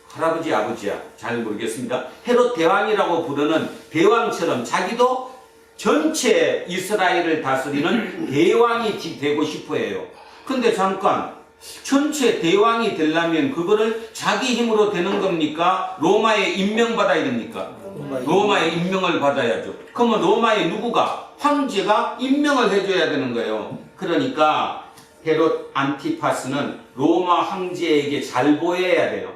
할아버지 아버지야, 잘 모르겠습니다. 헤롯 대왕이라고 부르는 대왕처럼 자기도 전체 이스라엘을 다스리는 대왕이 되고 싶어 해요. 근데 잠깐, 전체 대왕이 되려면 그거를 자기 힘으로 되는 겁니까? 로마에 임명받아야 됩니까? 로마에 임명을 받아야죠. 그러면 로마의 누구가? 황제가 임명을 해줘야 되는 거예요. 그러니까 헤롯 안티파스는 로마 황제에게 잘 보여야 돼요.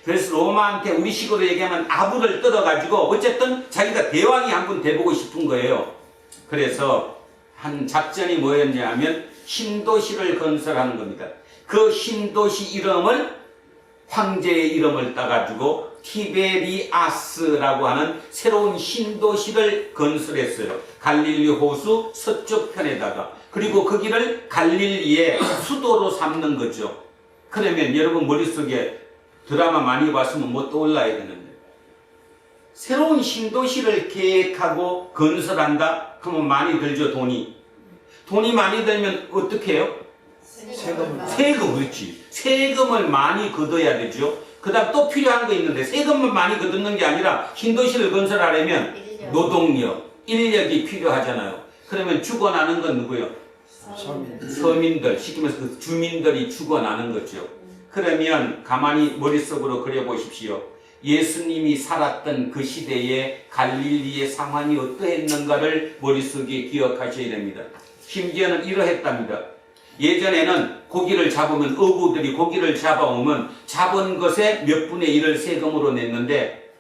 그래서 로마한테 우리식으로 얘기하면 아부를 떨어가지고 어쨌든 자기가 대왕이 한번 돼보고 싶은 거예요. 그래서 한 작전이 뭐였냐면 신도시를 건설하는 겁니다. 그 신도시 이름을, 황제의 이름을 따가지고 티베리아스라고 하는 새로운 신도시를 건설했어요. 갈릴리 호수 서쪽 편에다가. 그리고 거기를 갈릴리의 수도로 삼는 거죠. 그러면 여러분 머릿속에 드라마 많이 봤으면 뭐 떠올라야 되는데. 새로운 신도시를 계획하고 건설한다? 그러면 많이 들죠, 돈이. 돈이 많이 들면 어떻게 해요? 세금, 그렇지. 세금을 많이 걷어야 되죠. 그 다음 또 필요한 거 있는데, 세금만 많이 걷는 게 아니라 신도시를 건설하려면 노동력, 인력이 필요하잖아요. 그러면 죽어나는 건 누구요? 서민들, 시키면서 그 주민들이 죽어나는 거죠. 그러면 가만히 머릿속으로 그려보십시오. 예수님이 살았던 그 시대에 갈릴리의 상황이 어떠했는가를 머릿속에 기억하셔야 됩니다. 심지어는 이러했답니다. 예전에는 고기를 잡으면 어부들이 고기를 잡아오면 잡은 것의 몇 분의 1을 세금으로 냈는데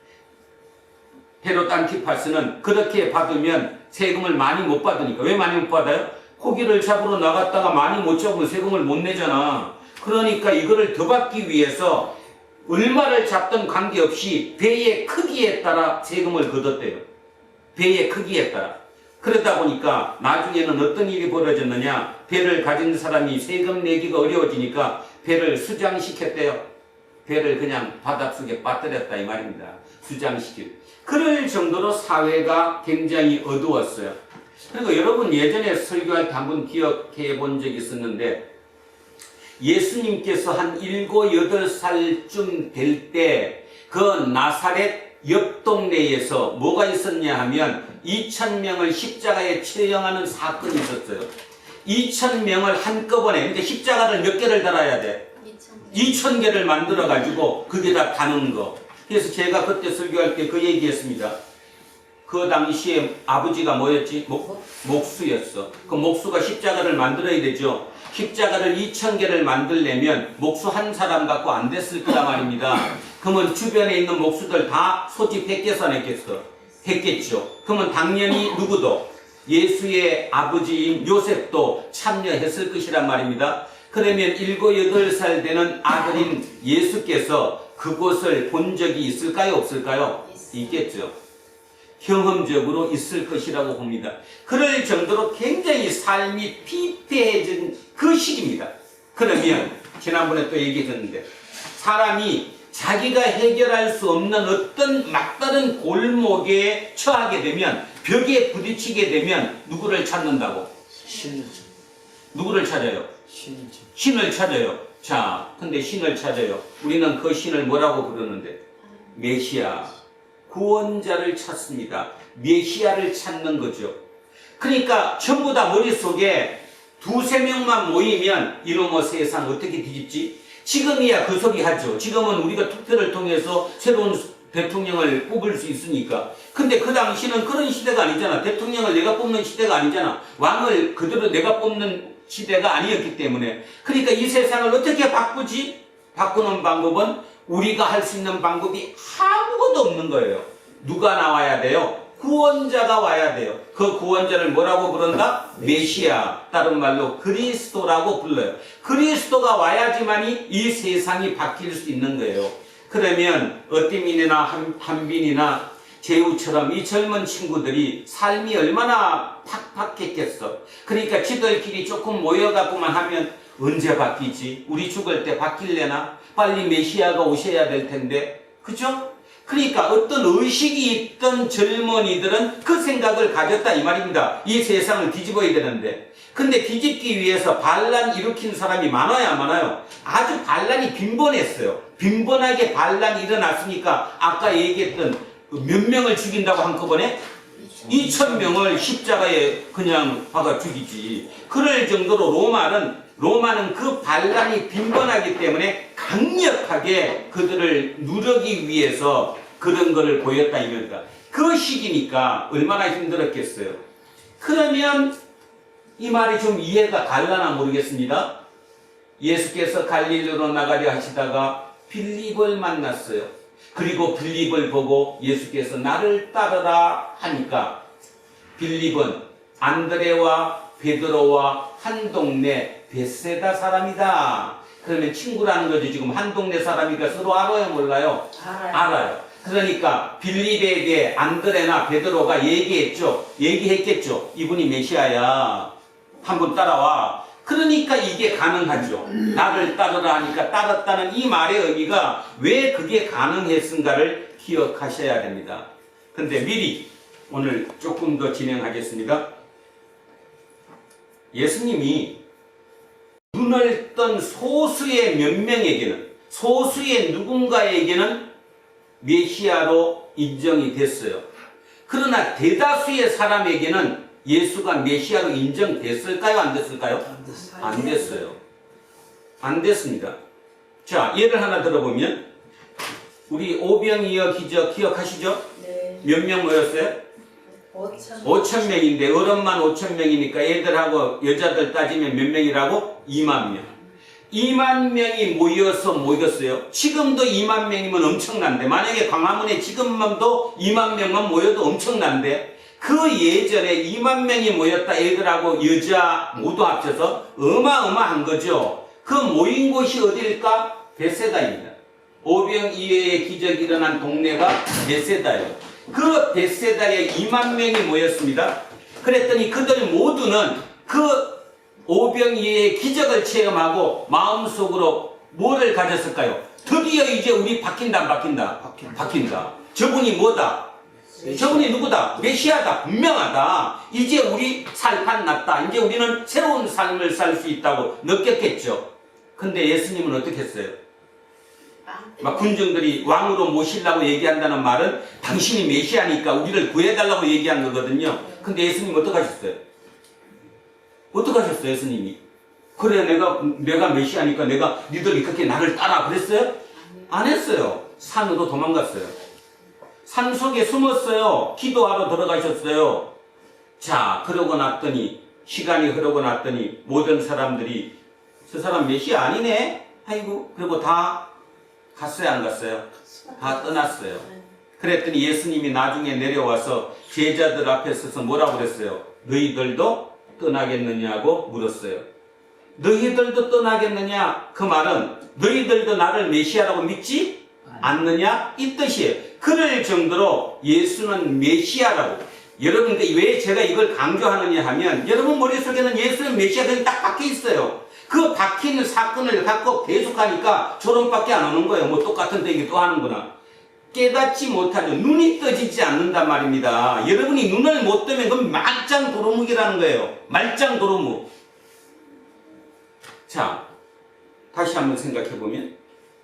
헤롯 안티파스는 그렇게 받으면 세금을 많이 못 받으니까. 왜 많이 못 받아요? 고기를 잡으러 나갔다가 많이 못 잡으면 세금을 못 내잖아. 그러니까 이거를 더 받기 위해서 얼마를 잡든 관계없이 배의 크기에 따라 세금을 걷었대요. 배의 크기에 따라. 그러다 보니까 나중에는 어떤 일이 벌어졌느냐, 배를 가진 사람이 세금 내기가 어려워지니까 배를 수장시켰대요. 배를 그냥 바닷속에 빠뜨렸다 이 말입니다. 수장시킬. 그럴 정도로 사회가 굉장히 어두웠어요. 그리고 여러분 예전에 설교할 때 한번 기억해 본 적이 있었는데, 예수님께서 한 7, 8살쯤 될 때 그 나사렛 옆 동네에서 뭐가 있었냐 하면 2,000명을 십자가에 처형하는 사건이 있었어요. 2,000명을 한꺼번에, 근데 십자가를 몇 개를 달아야 돼? 2,000개를 만들어 가지고 거기다 다는 거. 그래서 제가 그때 설교할 때 그 얘기했습니다. 그 당시에 아버지가 뭐였지? 목수였어. 그 목수가 십자가를 만들어야 되죠. 십자가를 2,000개를 만들려면 목수 한 사람 갖고 안 됐을 거란 말입니다. 그러면 주변에 있는 목수들 다 소집했겠어, 안 했겠어? 했겠죠. 그러면 당연히 누구도 예수의 아버지인 요셉도 참여했을 것이란 말입니다. 그러면 7, 8살 되는 아들인 예수께서 그곳을 본 적이 있을까요? 없을까요? 있겠죠. 경험적으로 있을 것이라고 봅니다. 그럴 정도로 굉장히 삶이 피폐해진 그 시기입니다. 그러면 지난번에 또 얘기했는데, 사람이 자기가 해결할 수 없는 어떤 막다른 골목에 처하게 되면, 벽에 부딪히게 되면 누구를 찾는다고? 누구를 찾아요? 신을 찾아요. 자, 근데 신을 찾아요. 우리는 그 신을 뭐라고 부르는데? 메시아, 구원자를 찾습니다. 메시아를 찾는 거죠. 그러니까 전부 다 머릿속에 2, 3명만 모이면 이놈의 세상 어떻게 뒤집지? 지금이야 그 소리 하죠. 지금은 우리가 투표를 통해서 새로운 대통령을 뽑을 수 있으니까. 근데 그 당시는 그런 시대가 아니잖아. 대통령을 내가 뽑는 시대가 아니잖아. 왕을 그대로 내가 뽑는 시대가 아니었기 때문에. 그러니까 이 세상을 어떻게 바꾸지? 바꾸는 방법은 우리가 할 수 있는 방법이 아무것도 없는 거예요. 누가 나와야 돼요? 구원자가 와야 돼요. 그 구원자를 뭐라고 부른다? 메시아, 다른 말로 그리스도라고 불러요. 그리스도가 와야지만이 이 세상이 바뀔 수 있는 거예요. 그러면 어띠민이나 한빈이나 재우처럼 이 젊은 친구들이 삶이 얼마나 팍팍했겠어. 그러니까 지들끼리 조금 모여갖고만 하면 언제 바뀌지? 우리 죽을 때 바뀔래나? 빨리 메시아가 오셔야 될 텐데. 그죠? 그러니까 어떤 의식이 있던 젊은이들은 그 생각을 가졌다 이 말입니다. 이 세상을 뒤집어야 되는데. 근데 뒤집기 위해서 반란 일으킨 사람이 많아요, 안 많아요? 아주 반란이 빈번했어요. 빈번하게 반란이 일어났으니까 아까 얘기했던 몇 명을 죽인다고 한꺼번에? 2,000명을 십자가에 그냥 박아 죽이지. 그럴 정도로 로마는 그 반란이 빈번하기 때문에 강력하게 그들을 누르기 위해서 그런 것을 보였다 이겁니다. 그 시기니까 얼마나 힘들었겠어요. 그러면 이 말이 좀 이해가 갈라나 모르겠습니다. 예수께서 갈릴리로 나가려 하시다가 빌립을 만났어요. 그리고 빌립을 보고 예수께서 나를 따르라 하니까 빌립은 안드레와 베드로와 한 동네 벳세다 사람이다. 그러면 친구라는 거죠. 지금 한 동네 사람이니까 서로 알아요, 몰라요? 알아요. 그러니까 빌립에게 안드레나 베드로가 얘기했겠죠. 이분이 메시아야. 한번 따라와. 그러니까 이게 가능하죠. 나를 따르라 하니까 따랐다는 이 말의 의미가 왜 그게 가능했는가를 기억하셔야 됩니다. 근데 미리 오늘 조금 더 진행하겠습니다. 예수님이 눈을 뜬 소수의 몇 명에게는, 소수의 누군가에게는 메시아로 인정이 됐어요. 그러나 대다수의 사람에게는 예수가 메시아로 인정됐을까요? 안 됐을까요? 안 됐어요. 안 됐습니다. 자, 예를 하나 들어보면 우리 오병이어 기적 기억하시죠? 네. 몇 명 모였어요? 5천 명인데 어른만 5천 명이니까 애들하고 여자들 따지면 몇 명이라고? 2만 명. 2만 명이 모였어요. 지금도 2만 명이면 엄청난데, 만약에 광화문에 지금도 2만 명만 모여도 엄청난데, 그 예전에 2만 명이 모였다 애들하고 여자 모두 합쳐서 어마어마한 거죠. 그 모인 곳이 어디일까? 베세다입니다. 오병이어의 기적이 일어난 동네가 베세다예요. 그 베세다에 2만 명이 모였습니다. 그랬더니 그들 모두는 그 오병이어의 기적을 체험하고 마음속으로 뭐를 가졌을까요? 드디어 이제 우리 바뀐다 안 바뀐다? 바뀐다. 저분이 뭐다? 저분이 누구다? 메시아다. 분명하다. 이제 우리 살판 났다. 이제 우리는 새로운 삶을 살 수 있다고 느꼈겠죠. 근데 예수님은 어떻게 했어요? 막 군중들이 왕으로 모시려고 얘기한다는 말은 당신이 메시아니까 우리를 구해달라고 얘기한 거거든요. 근데 예수님 어떻게 하셨어요? 어떻게 하셨어요, 예수님이? 그래, 내가 메시아니까 니들이 그렇게 나를 따라 그랬어요? 안 했어요. 산으로 도망갔어요. 산 속에 숨었어요. 기도하러 들어가셨어요. 자, 그러고 났더니, 시간이 흐르고 났더니, 모든 사람들이, 저 사람 메시아 아니네? 아이고, 그리고 다 갔어요, 안 갔어요? 다 떠났어요. 그랬더니 예수님이 나중에 내려와서 제자들 앞에 서서 뭐라고 그랬어요? 너희들도 떠나겠느냐고 물었어요. 너희들도 떠나겠느냐? 그 말은 너희들도 나를 메시아라고 믿지 않느냐? 이 뜻이에요. 그럴 정도로 예수는 메시아라고. 여러분, 왜 제가 이걸 강조하느냐 하면 여러분 머릿속에는 예수는 메시아가 딱 박혀 있어요. 그 박히는 사건을 갖고 계속하니까 저런밖에 안 오는 거예요. 뭐 똑같은 얘기 또 하는구나. 깨닫지 못하죠. 눈이 떠지지 않는단 말입니다. 여러분이 눈을 못 뜨면 그건 말짱 도루묵이라는 거예요. 말짱 도루묵. 자, 다시 한번 생각해보면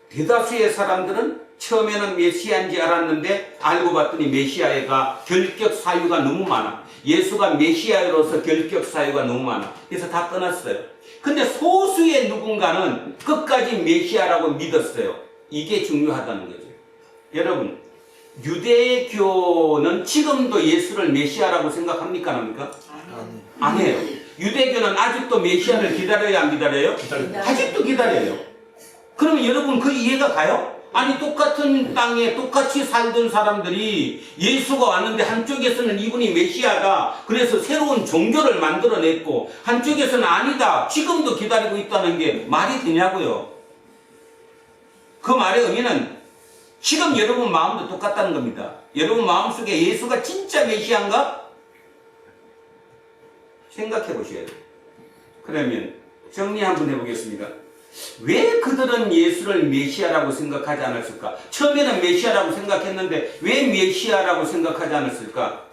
대다수의 사람들은 처음에는 메시아인지 알았는데 알고 봤더니 메시아가 결격 사유가 너무 많아. 예수가 메시아로서 결격 사유가 너무 많아. 그래서 다 떠났어요. 근데 소수의 누군가는 끝까지 메시아라고 믿었어요. 이게 중요하다는 거죠. 여러분, 유대교는 지금도 예수를 메시아라고 생각합니까? 안 합니까? 안 해요. 유대교는 아직도 메시아를 기다려야 안 기다려요? 아직도 기다려요. 그러면 여러분 그 이해가 가요? 아니, 똑같은 땅에 똑같이 살던 사람들이 예수가 왔는데 한쪽에서는 이분이 메시아다. 그래서 새로운 종교를 만들어냈고 한쪽에서는 아니다. 지금도 기다리고 있다는 게 말이 되냐고요. 그 말의 의미는 지금 여러분 마음도 똑같다는 겁니다. 여러분 마음속에 예수가 진짜 메시아인가? 생각해 보셔야 돼요. 그러면 정리 한번 해보겠습니다. 왜 그들은 예수를 메시아라고 생각하지 않았을까? 처음에는 메시아라고 생각했는데 왜 메시아라고 생각하지 않았을까?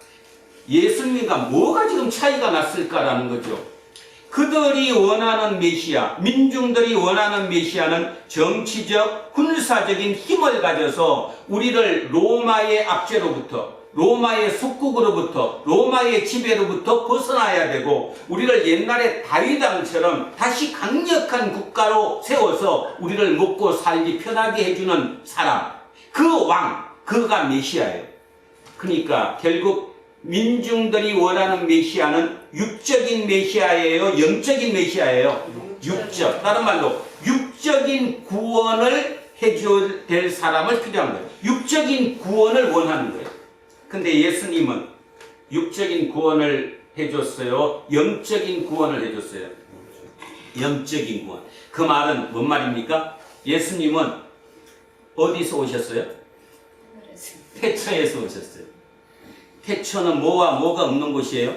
예수님과 뭐가 지금 차이가 났을까라는 거죠. 그들이 원하는 메시아, 민중들이 원하는 메시아는 정치적, 군사적인 힘을 가져서 우리를 로마의 압제로부터, 로마의 속국으로부터, 로마의 지배로부터 벗어나야 되고 우리를 옛날에 다윗 왕처럼 다시 강력한 국가로 세워서 우리를 먹고 살기 편하게 해주는 사람, 그 왕, 그가 메시아예요. 그러니까 결국 민중들이 원하는 메시아는 육적인 메시아예요? 영적인 메시아예요? 육적. 다른 말로 육적인 구원을 해줘야 될 사람을 필요한 거예요. 육적인 구원을 원하는 거예요. 근데 예수님은 육적인 구원을 해줬어요? 영적인 구원을 해줬어요? 영적인 구원. 그 말은 뭔 말입니까? 예수님은 어디서 오셨어요? 태초에서 오셨어요. 태초는 뭐와 뭐가 없는 곳이에요?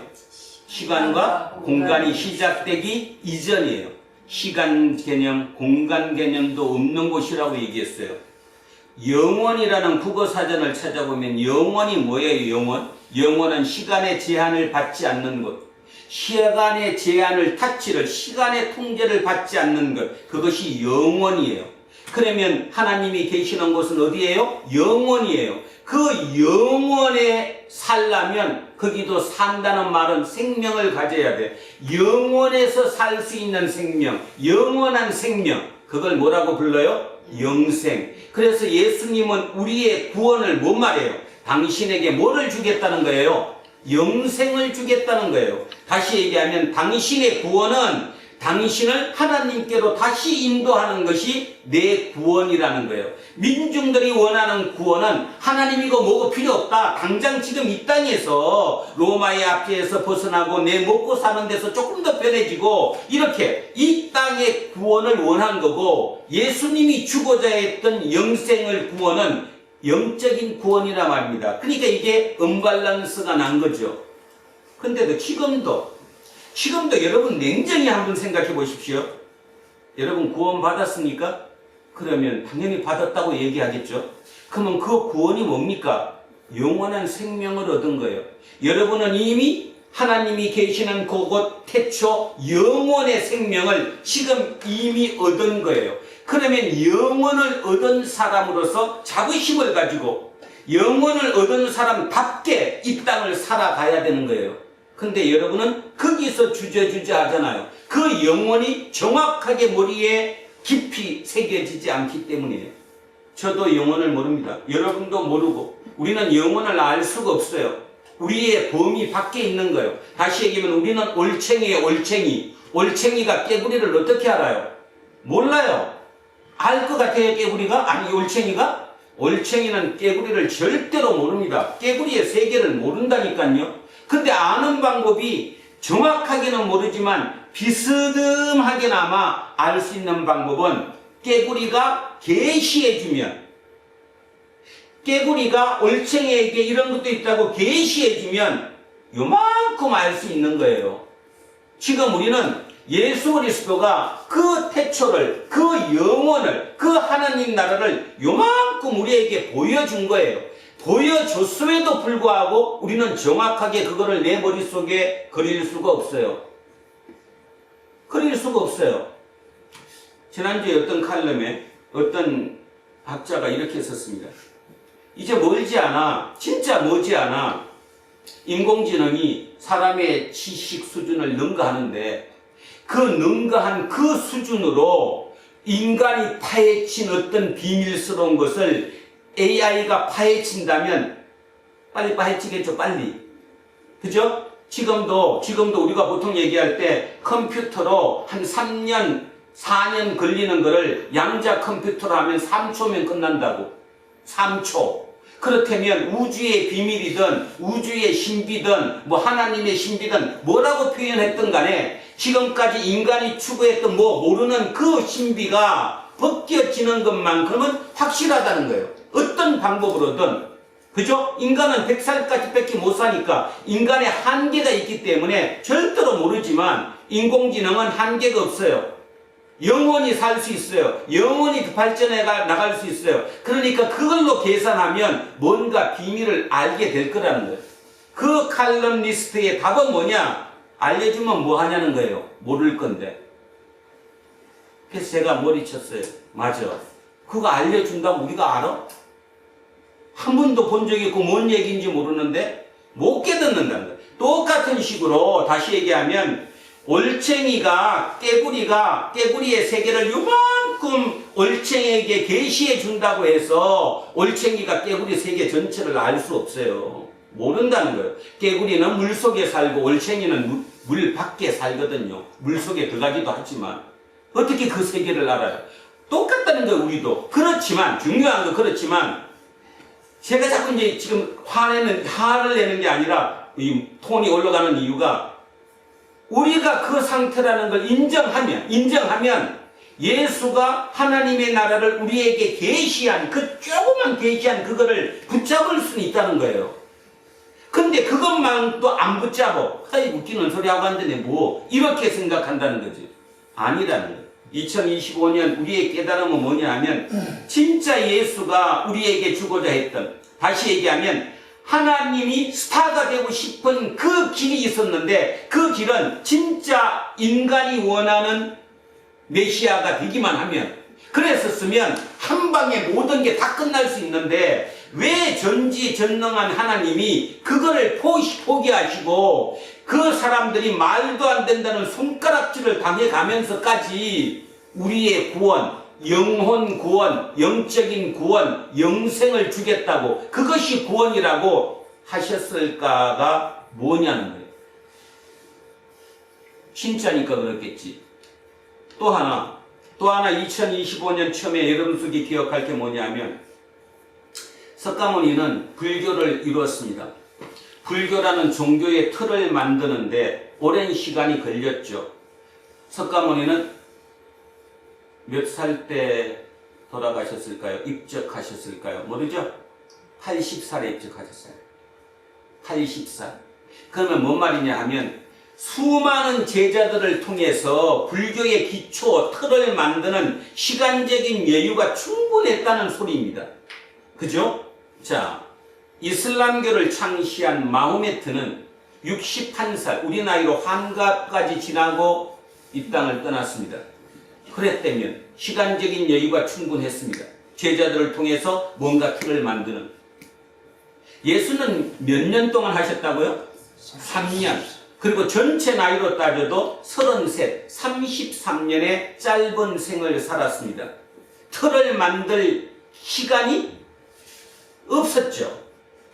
시간과 공간이 시작되기 이전이에요. 시간 개념, 공간 개념도 없는 곳이라고 얘기했어요. 영원이라는 국어사전을 찾아보면 영원이 뭐예요? 영원? 영원은 시간의 제한을 받지 않는 것. 시간의 제한을 타치를, 시간의 통제를 받지 않는 것. 그것이 영원이에요. 그러면 하나님이 계시는 곳은 어디예요? 영원이에요. 그 영원에 살려면 거기도 산다는 말은 생명을 가져야 돼. 영원에서 살 수 있는 생명, 영원한 생명, 그걸 뭐라고 불러요? 영생. 그래서 예수님은 우리의 구원을 뭐 말해요? 당신에게 뭐를 주겠다는 거예요? 영생을 주겠다는 거예요. 다시 얘기하면 당신의 구원은 당신을 하나님께로 다시 인도하는 것이 내 구원이라는 거예요. 민중들이 원하는 구원은 하나님이고 뭐고 필요 없다. 당장 지금 이 땅에서 로마의 압제에서 벗어나고 내 먹고 사는 데서 조금 더 편해지고 이렇게 이 땅의 구원을 원한 거고, 예수님이 주고자 했던 영생을 구원은 영적인 구원이라 말입니다. 그러니까 이게 언밸런스가 난 거죠. 근데도 지금도 여러분 냉정히 한번 생각해 보십시오. 여러분 구원 받았습니까? 그러면 당연히 받았다고 얘기하겠죠. 그러면 그 구원이 뭡니까? 영원한 생명을 얻은 거예요. 여러분은 이미 하나님이 계시는 그곳 태초 영원의 생명을 지금 이미 얻은 거예요. 그러면 영원을 얻은 사람으로서 자부심을 가지고 영원을 얻은 사람답게 이 땅을 살아가야 되는 거예요. 근데 여러분은 거기서 주저주저 하잖아요. 그 영혼이 정확하게 머리에 깊이 새겨지지 않기 때문이에요. 저도 영혼을 모릅니다. 여러분도 모르고 우리는 영혼을 알 수가 없어요. 우리의 범위 밖에 있는 거예요. 다시 얘기하면 우리는 올챙이에요. 올챙이. 올챙이가 깨구리를 어떻게 알아요? 몰라요. 알 것 같아요, 깨구리가? 아니, 올챙이가? 올챙이는 깨구리를 절대로 모릅니다. 깨구리의 세계를 모른다니까요. 근데 아는 방법이 정확하게는 모르지만 비스듬하게나마 알 수 있는 방법은 깨구리가 계시해주면, 깨구리가 올챙이에게 이런 것도 있다고 계시해주면 요만큼 알 수 있는 거예요. 지금 우리는 예수 그리스도가 그 태초를, 그 영원을, 그 하나님 나라를 요만큼 우리에게 보여준 거예요. 보여줬음에도 불구하고 우리는 정확하게 그거를 내 머릿속에 그릴 수가 없어요. 그릴 수가 없어요. 지난주에 어떤 칼럼에 어떤 학자가 이렇게 썼습니다. 이제 멀지 않아, 진짜 멀지 않아, 인공지능이 사람의 지식 수준을 능가하는데 그 능가한 그 수준으로 인간이 파헤친 어떤 비밀스러운 것을 AI가 파헤친다면 빨리 파헤치겠죠, 빨리. 그죠? 지금도 우리가 보통 얘기할 때 컴퓨터로 한 3년, 4년 걸리는 거를 양자 컴퓨터로 하면 3초면 끝난다고. 3초. 그렇다면 우주의 비밀이든 우주의 신비든 뭐 하나님의 신비든 뭐라고 표현했던 간에 지금까지 인간이 추구했던 뭐 모르는 그 신비가 벗겨지는 것만큼은 확실하다는 거예요. 어떤 방법으로든. 그죠? 인간은 100살까지 밖에 못 사니까 인간의 한계가 있기 때문에 절대로 모르지만 인공지능은 한계가 없어요. 영원히 살 수 있어요. 영원히 발전해 나갈 수 있어요. 그러니까 그걸로 계산하면 뭔가 비밀을 알게 될 거라는 거예요. 그 칼럼니스트의 답은 뭐냐? 알려주면 뭐 하냐는 거예요. 모를 건데. 그래서 제가 머리쳤어요. 맞아. 그거 알려준다고 우리가 알아? 한 번도 본 적이 없고 뭔 얘기인지 모르는데 못 깨닫는다는 거예요. 똑같은 식으로 다시 얘기하면 올챙이가 깨구리의 세계를 요만큼 올챙이에게 계시해 준다고 해서 올챙이가 깨구리 세계 전체를 알 수 없어요. 모른다는 거예요. 깨구리는 물 속에 살고 올챙이는 물 밖에 살거든요. 물 속에 들어가기도 하지만 어떻게 그 세계를 알아요? 똑같다는 거예요, 우리도. 그렇지만 중요한 건 그렇지만 제가 자꾸 이제 지금 화를 내는 게 아니라 이 톤이 올라가는 이유가 우리가 그 상태라는 걸 인정하면 예수가 하나님의 나라를 우리에게 계시한 그 조그만 계시한 그거를 붙잡을 수는 있다는 거예요. 근데 근데 그것만 또 안 붙잡어. 하이 웃기는 소리 하고 앉았네 뭐 이렇게 생각한다는 거지. 아니라는 거예요. 2025년 우리의 깨달음은 뭐냐 하면 진짜 예수가 우리에게 주고자 했던, 다시 얘기하면 하나님이 스타가 되고 싶은 그 길이 있었는데 그 길은 진짜 인간이 원하는 메시아가 되기만 하면, 그랬었으면 한 방에 모든 게 다 끝날 수 있는데 왜 전지전능한 하나님이 그거를 포기하시고 그 사람들이 말도 안 된다는 손가락질을 당해가면서까지 우리의 구원, 영혼 구원, 영적인 구원, 영생을 주겠다고, 그것이 구원이라고 하셨을까가 뭐냐는 거예요. 진짜니까 그렇겠지. 또 하나 2025년 처음에 여러분들이 기억할 게 뭐냐면 석가모니는 불교를 이루었습니다. 불교라는 종교의 틀을 만드는데 오랜 시간이 걸렸죠. 석가모니는 몇 살 때 돌아가셨을까요? 입적하셨을까요? 모르죠? 80살에 입적하셨어요. 80살. 그러면 뭔 말이냐 하면 수많은 제자들을 통해서 불교의 기초, 틀을 만드는 시간적인 여유가 충분했다는 소리입니다. 그죠? 자, 이슬람교를 창시한 마호메트는 61살, 우리 나이로 환갑까지 지나고 이 땅을 떠났습니다. 그랬다면 시간적인 여유가 충분했습니다. 제자들을 통해서 뭔가 틀을 만드는. 예수는 몇 년 동안 하셨다고요? 3년. 그리고 전체 나이로 따져도 33, 33년의 짧은 생을 살았습니다. 틀을 만들 시간이 없었죠.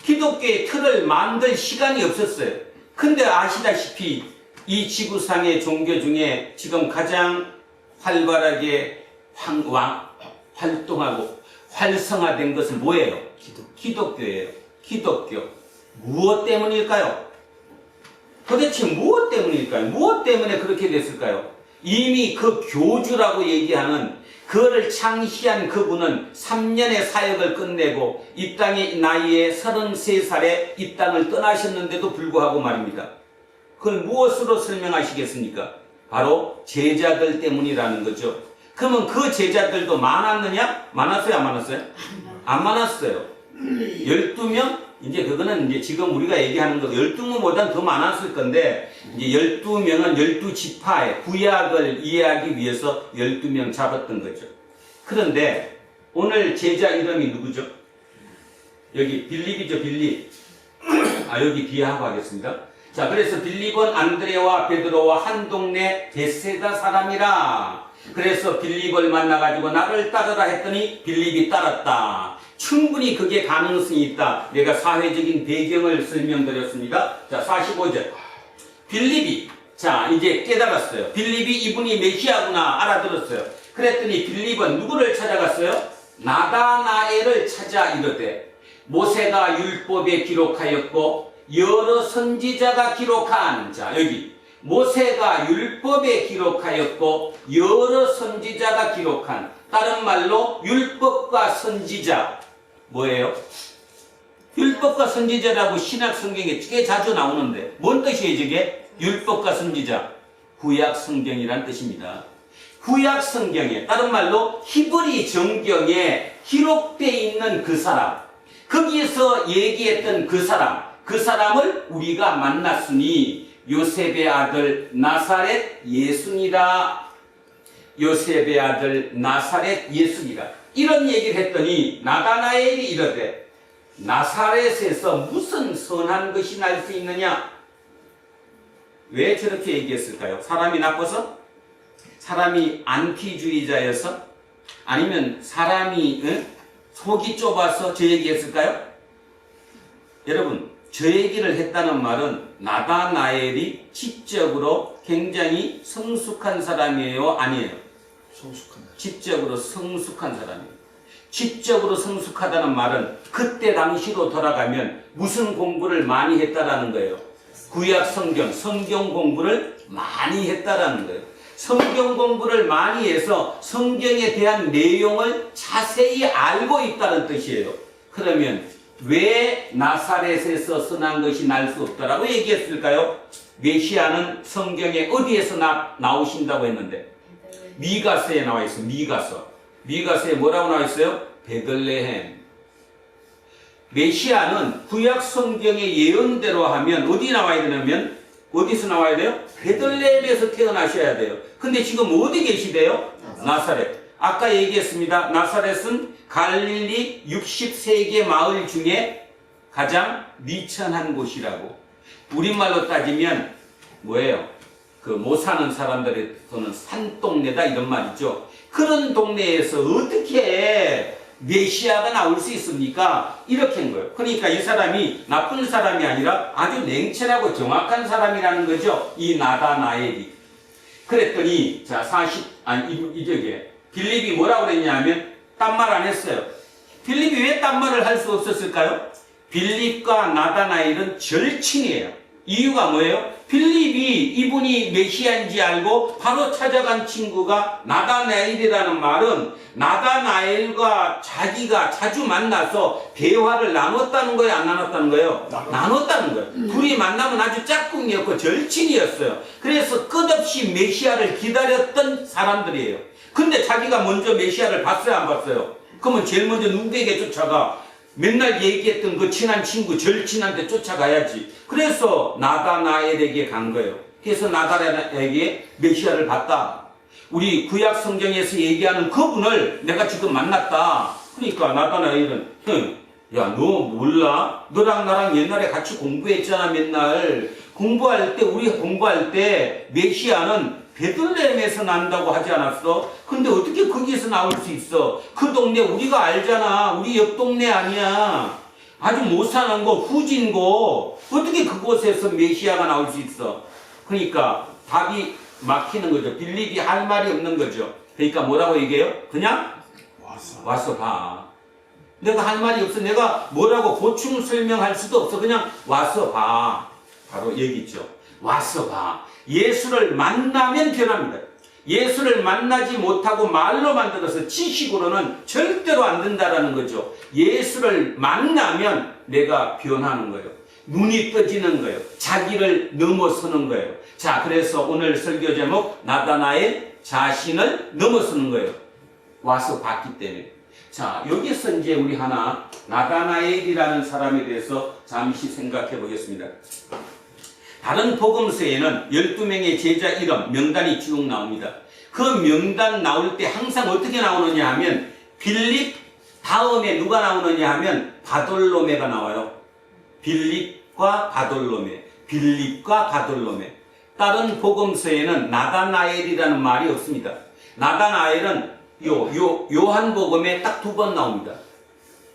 기독교의 틀을 만들 시간이 없었어요. 근데 아시다시피 이 지구상의 종교 중에 지금 가장 활발하게 활동하고 활성화된 것은 뭐예요? 기독교예요. 기독교. 무엇 때문일까요? 도대체 무엇 때문일까요? 무엇 때문에 그렇게 됐을까요? 이미 그 교주라고 얘기하는 그를 창시한 그분은 3년의 사역을 끝내고 이 땅의 나이에 33살에 이 땅을 떠나셨는데도 불구하고 말입니다. 그걸 무엇으로 설명하시겠습니까? 바로 제자들 때문이라는 거죠. 그러면 그 제자들도 많았느냐? 많았어요? 안 많았어요? 안 많았어요. 12명? 이제 그거는 이제 지금 우리가 얘기하는 거 12명보다는 더 많았을 건데, 이제 12명은 12지파의 구약을 이해하기 위해서 12명 잡았던 거죠. 그런데 오늘 제자 이름이 누구죠? 여기 빌립이죠, 빌립. 여기 비하하고 하겠습니다. 자, 그래서 빌립은 안드레와 베드로와 한 동네 베세다 사람이라. 그래서 빌립을 만나가지고 나를 따르라 했더니 빌립이 따랐다. 충분히 그게 가능성이 있다. 내가 사회적인 배경을 설명드렸습니다. 자, 45절. 빌립이, 자, 이제 깨달았어요. 빌립이 이분이 메시아구나 알아들었어요. 그랬더니 빌립은 누구를 찾아갔어요? 나다나엘을 찾아 이르되 모세가 율법에 기록하였고 여러 선지자가 기록한, 자, 여기 모세가 율법에 기록하였고 여러 선지자가 기록한, 다른 말로 율법과 선지자 뭐예요? 율법과 선지자라고 신약 성경에 꽤 자주 나오는데 뭔 뜻이에요 저게? 율법과 선지자, 구약 성경이란 뜻입니다. 구약 성경에, 다른 말로 히브리 정경에 기록되어 있는 그 사람, 거기에서 얘기했던 그 사람을 우리가 만났으니 요셉의 아들 나사렛 예수니라. 요셉의 아들 나사렛 예수니라. 이런 얘기를 했더니 나다나엘이 이르되 나사렛에서 무슨 선한 것이 날 수 있느냐? 왜 저렇게 얘기했을까요? 사람이 나빠서? 사람이 안티주의자여서? 아니면 사람이 속이 좁아서 저 얘기했을까요? 여러분, 저 얘기를 했다는 말은 나다나엘이 지적으로 굉장히 성숙한 사람이에요? 아니에요? 지적으로 성숙한 사람이에요. 지적으로 성숙하다는 말은 그때 당시로 돌아가면 무슨 공부를 많이 했다라는 거예요? 구약 성경 공부를 많이 했다라는 거예요. 성경 공부를 많이 해서 성경에 대한 내용을 자세히 알고 있다는 뜻이에요. 그러면 왜 나사렛에서 선한 것이 날 수 없다라고 얘기했을까요? 메시아는 성경에 어디에서 나오신다고 했는데 미가서에 나와 있어요. 미가서에 뭐라고 나와 있어요? 베들레헴. 메시아는 구약 성경의 예언대로 하면 어디 나와야 되냐면 어디서 나와야 돼요? 베들레헴에서 태어나셔야 돼요. 근데 지금 어디 계시대요? 나사렛. 아까 얘기했습니다. 나사렛은 갈릴리 60세개 마을 중에 가장 미천한 곳이라고. 우리말로 따지면 뭐예요? 그 못 사는 사람들에서는 산동네다 이런 말이죠. 그런 동네에서 어떻게 메시아가 나올 수 있습니까? 이렇게 한 거예요. 그러니까 이 사람이 나쁜 사람이 아니라 아주 냉철하고 정확한 사람이라는 거죠. 이 나다나엘이. 그랬더니 자 이저게 빌립이 뭐라고 그랬냐면 딴 말 안 했어요. 빌립이 왜 딴 말을 할 수 없었을까요? 빌립과 나다나엘은 절친이에요. 이유가 뭐예요? 빌립이 이분이 메시아인지 알고 바로 찾아간 친구가 나다나엘이라는 말은 나다나엘과 자기가 자주 만나서 대화를 나눴다는 거예요? 안 나눴다는 거예요? 나눴다는 거예요. 둘이 만나면 아주 짝꿍이었고 절친이었어요. 그래서 끝없이 메시아를 기다렸던 사람들이에요. 근데 자기가 먼저 메시아를 봤어요? 안 봤어요? 그러면 제일 먼저 누구에게 쫓아가? 맨날 얘기했던 그 친한 친구 절친한테 쫓아가야지. 그래서 나다나엘에게 간 거예요. 그래서 나다나엘에게 메시아를 봤다. 우리 구약 성경에서 얘기하는 그분을 내가 지금 만났다. 그러니까 나다나엘은 야, 너 몰라? 너랑 나랑 옛날에 같이 공부했잖아. 맨날 우리 공부할 때 메시아는 베들레헴에서 난다고 하지 않았어? 근데 어떻게 거기에서 나올 수 있어? 그 동네 우리가 알잖아. 우리 옆 동네 아니야. 아주 못 사는 거, 후진 거. 어떻게 그곳에서 메시아가 나올 수 있어? 그러니까 답이 막히는 거죠. 빌립이 할 말이 없는 거죠. 그러니까 뭐라고 얘기해요? 그냥 와서 봐. 내가 할 말이 없어. 내가 뭐라고 보충 설명할 수도 없어. 그냥 와서 봐. 바로 얘기죠. 와서 봐. 예수를 만나면 변합니다. 예수를 만나지 못하고 말로 만들어서 지식으로는 절대로 안 된다라는 거죠. 예수를 만나면 내가 변하는 거예요. 눈이 떠지는 거예요. 자기를 넘어서는 거예요. 자, 그래서 오늘 설교 제목 나다나엘 자신을 넘어서는 거예요. 와서 봤기 때문에. 자, 여기서 이제 우리 하나 나다나엘이라는 사람에 대해서 잠시 생각해 보겠습니다. 다른 복음서에는 12명의 제자 이름 명단이 쭉 나옵니다. 그 명단 나올 때 항상 어떻게 나오느냐 하면 빌립 다음에 누가 나오느냐 하면 바돌로메가 나와요. 빌립과 바돌로메. 다른 복음서에는 나다나엘이라는 말이 없습니다. 나다나엘은 요한복음에 딱 2번 나옵니다.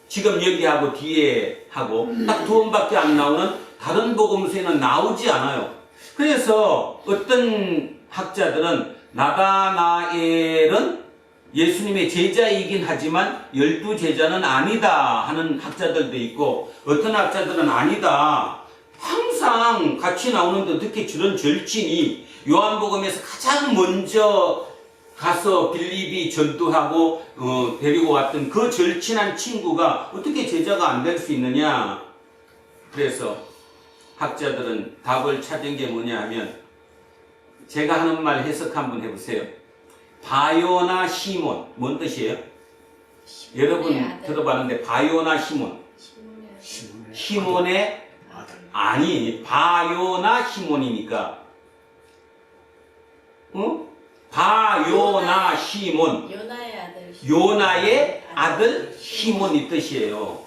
지금 여기하고 뒤에 하고 딱 2번밖에 안 나오는 다른 복음서에는 나오지 않아요. 그래서 어떤 학자들은 나다나엘은 예수님의 제자이긴 하지만 12제자는 아니다 하는 학자들도 있고 어떤 학자들은 아니다. 항상 같이 나오는데 어떻게 저런 절친이 요한복음에서 가장 먼저 가서 빌립이 전도하고 데리고 왔던 그 절친한 친구가 어떻게 제자가 안 될 수 있느냐. 그래서 학자들은 답을 찾은 게 뭐냐 하면 제가 하는 말 해석 한번 해보세요. 바요나 시몬 뭔 뜻이에요? 여러분 들어봤는데 바요나 시몬의 아니 바요나 시몬이니까 바요나 시몬 요나의 아들 시몬이 뜻이에요.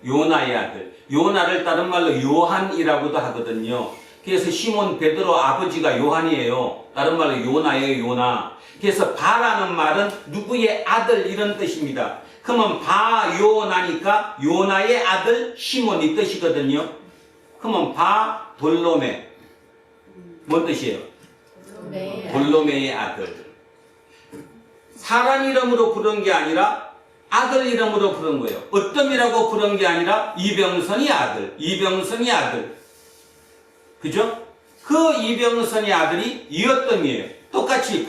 요나의 아들. 요나를 다른 말로 요한이라고도 하거든요. 그래서 시몬 베드로 아버지가 요한이에요. 다른 말로 요나예요. 요나. 그래서 바라는 말은 누구의 아들 이런 뜻입니다. 그러면 바요나니까 요나의 아들 시몬이 뜻이거든요. 그러면 바돌로메 뭔 뜻이에요? 돌로메의 아들. 사람 이름으로 부른 게 아니라 아들 이름으로 부른 거예요. 어떤이라고 부른 게 아니라 이병선이 아들. 그죠? 그 이병선의 아들이 이어떤이에요. 똑같이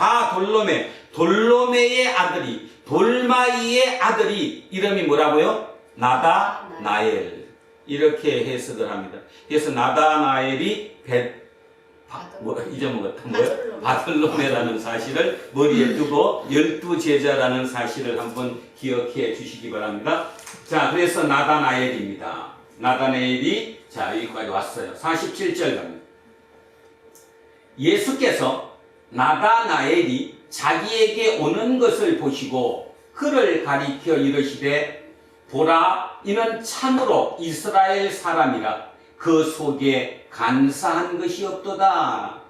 돌로메의 아들이 돌마이의 아들이 이름이 뭐라고요? 나다나엘. 이렇게 해석을 합니다. 그래서 나다나엘이 잊어먹었다. 뭐요? 바들로메라는 사실을 머리에 두고 12제자라는 사실을 한번 기억해 주시기 바랍니다. 자, 그래서 나다나엘입니다. 나다나엘이 자 여기까지 왔어요. 47절 갑니다. 예수께서 나다나엘이 자기에게 오는 것을 보시고 그를 가리켜 이르시되 보라 이는 참으로 이스라엘 사람이라 그 속에 간사한 것이 없도다.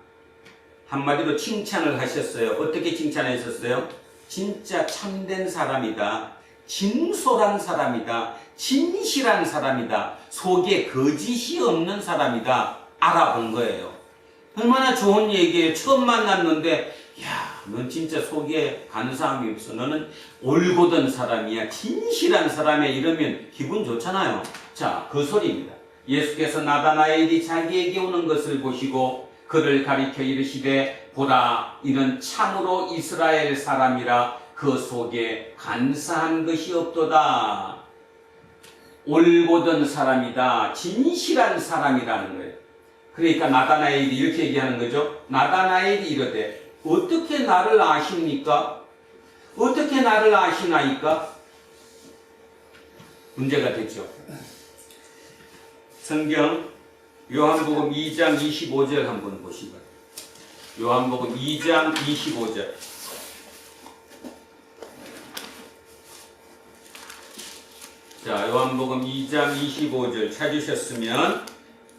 한마디로 칭찬을 하셨어요. 어떻게 칭찬하셨어요? 진짜 참된 사람이다. 진솔한 사람이다. 진실한 사람이다. 속에 거짓이 없는 사람이다. 알아본 거예요. 얼마나 좋은 얘기예요. 처음 만났는데 야, 넌 진짜 속에 간사함이 없어. 너는 올곧은 사람이야. 진실한 사람이야. 이러면 기분 좋잖아요. 자, 그 소리입니다. 예수께서 나다나엘이 자기에게 오는 것을 보시고 그를 가리켜 이르시되 보라 이는 참으로 이스라엘 사람이라 그 속에 간사한 것이 없도다. 올곧은 사람이다. 진실한 사람이라는 거예요. 그러니까 나다나엘이 이렇게 얘기하는 거죠. 나다나엘이 이르되 어떻게 나를 아십니까? 어떻게 나를 아시나이까? 문제가 됐죠. 성경 요한복음 2장 25절 한번 보시고 요한복음 2장 25절 자, 요한복음 2장 25절 찾으셨으면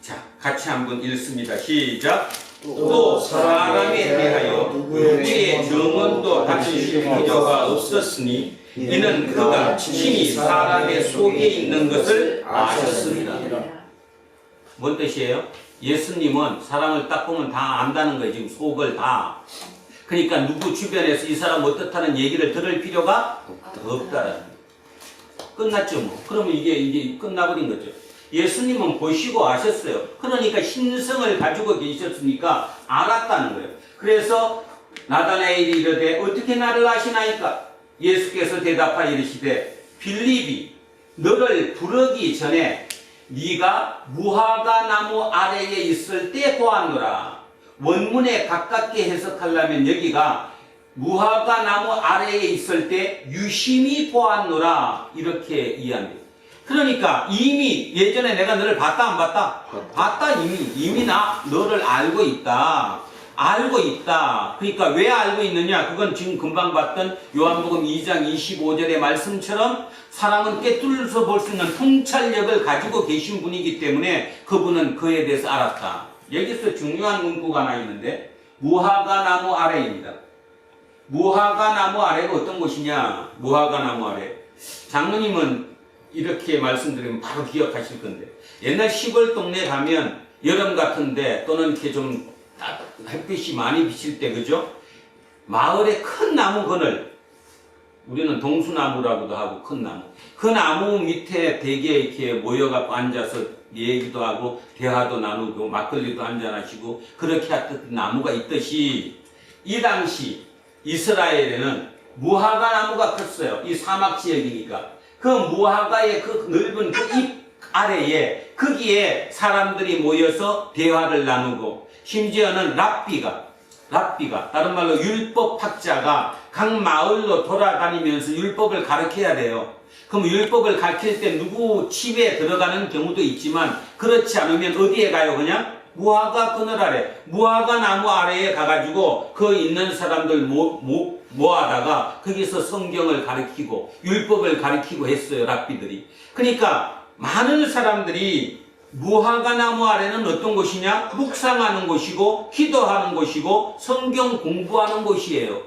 자, 같이 한번 읽습니다. 시작. 또 사람에 대하여 누구의 증언도 받으실 필요가 없었으니 이는 그가 친히 사람의 속에 있는 것을 아셨습니다. 뭔 뜻이에요? 예수님은 사람을 딱 보면 다 안다는 거예요. 지금 속을 다. 그러니까 누구 주변에서 이 사람 어떻다는 얘기를 들을 필요가 없다라는 거예요. 끝났죠 뭐. 그러면 이게 끝나버린 거죠. 예수님은 보시고 아셨어요. 그러니까 신성을 가지고 계셨으니까 알았다는 거예요. 그래서 나다나엘이 이르되 어떻게 나를 아시나이까? 예수께서 대답하여 이르시되 빌립이 너를 부르기 전에 네가 무화과 나무 아래에 있을 때 보았노라. 원문에 가깝게 해석하려면 여기가 무화과 나무 아래에 있을 때 유심히 보았노라 이렇게 이해합니다. 그러니까 이미 예전에 내가 너를 봤다 안 봤다? 봤다 이미 나 너를 알고 있다. 알고 있다. 그러니까 왜 알고 있느냐? 그건 지금 금방 봤던 요한복음 2장 25절의 말씀처럼 사람은 꿰뚫어서 볼 수 있는 통찰력을 가지고 계신 분이기 때문에 그분은 그에 대해서 알았다. 여기서 중요한 문구가 하나 있는데 무화과 나무 아래입니다. 무화과 나무 아래가 어떤 곳이냐? 무화과 나무 아래. 장로님은 이렇게 말씀드리면 바로 기억하실 건데 옛날 시골 동네 가면 여름 같은데 또는 이렇게 좀 햇빛이 많이 비칠 때 그죠? 마을에 큰 나무 그늘 우리는 동수나무라고도 하고 큰 나무 그 나무 밑에 대개 이렇게 모여갖고 앉아서 얘기도 하고 대화도 나누고 막걸리도 한잔 하시고 그렇게 하던 나무가 있듯이 이 당시 이스라엘에는 무화과 나무가 컸어요. 이 사막 지역이니까 그 무화과의 그 넓은 그 잎 아래에 거기에 사람들이 모여서 대화를 나누고 심지어는 랍비가 다른 말로 율법학자가 각 마을로 돌아다니면서 율법을 가르쳐야 돼요. 그럼 율법을 가르칠 때 누구 집에 들어가는 경우도 있지만 그렇지 않으면 어디에 가요? 그냥 무화과 그늘 아래 무화과 나무 아래에 가가지고 그 있는 사람들 모아다가 거기서 성경을 가르치고 율법을 가르치고 했어요. 랍비들이. 그러니까 많은 사람들이 무화과 나무 아래는 어떤 곳이냐? 묵상하는 곳이고 기도하는 곳이고 성경 공부하는 곳이에요.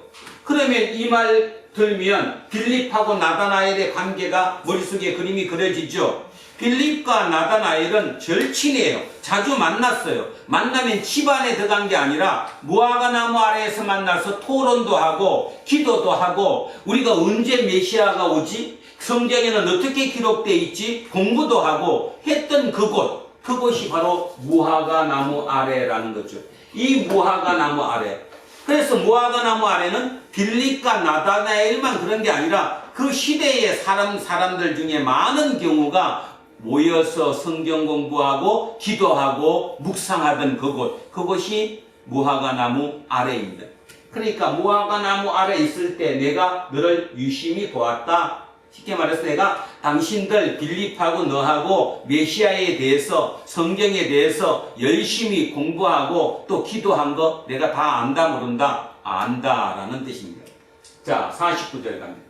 그러면 이 말 들면 빌립하고 나다나엘의 관계가 머릿속에 그림이 그려지죠. 빌립과 나다나엘은 절친이에요. 자주 만났어요. 만나면 집안에 들어간 게 아니라 무화과 나무 아래에서 만나서 토론도 하고 기도도 하고 우리가 언제 메시아가 오지? 성경에는 어떻게 기록되어 있지? 공부도 하고 했던 그곳이 바로 무화과 나무 아래라는 거죠. 이 무화과 나무 아래. 그래서 무화과 나무 아래는 빌립과 나다나엘만 그런 게 아니라 그 시대의 사람들 중에 많은 경우가 모여서 성경 공부하고 기도하고 묵상하던 그곳이 무화과나무 아래입니다. 그러니까 무화과나무 아래 있을 때 내가 너를 유심히 보았다. 쉽게 말해서 내가 당신들 빌립하고 너하고 메시아에 대해서 성경에 대해서 열심히 공부하고 또 기도한 거 내가 다 안다 모른다? 안다라는 뜻입니다. 자, 49절 갑니다.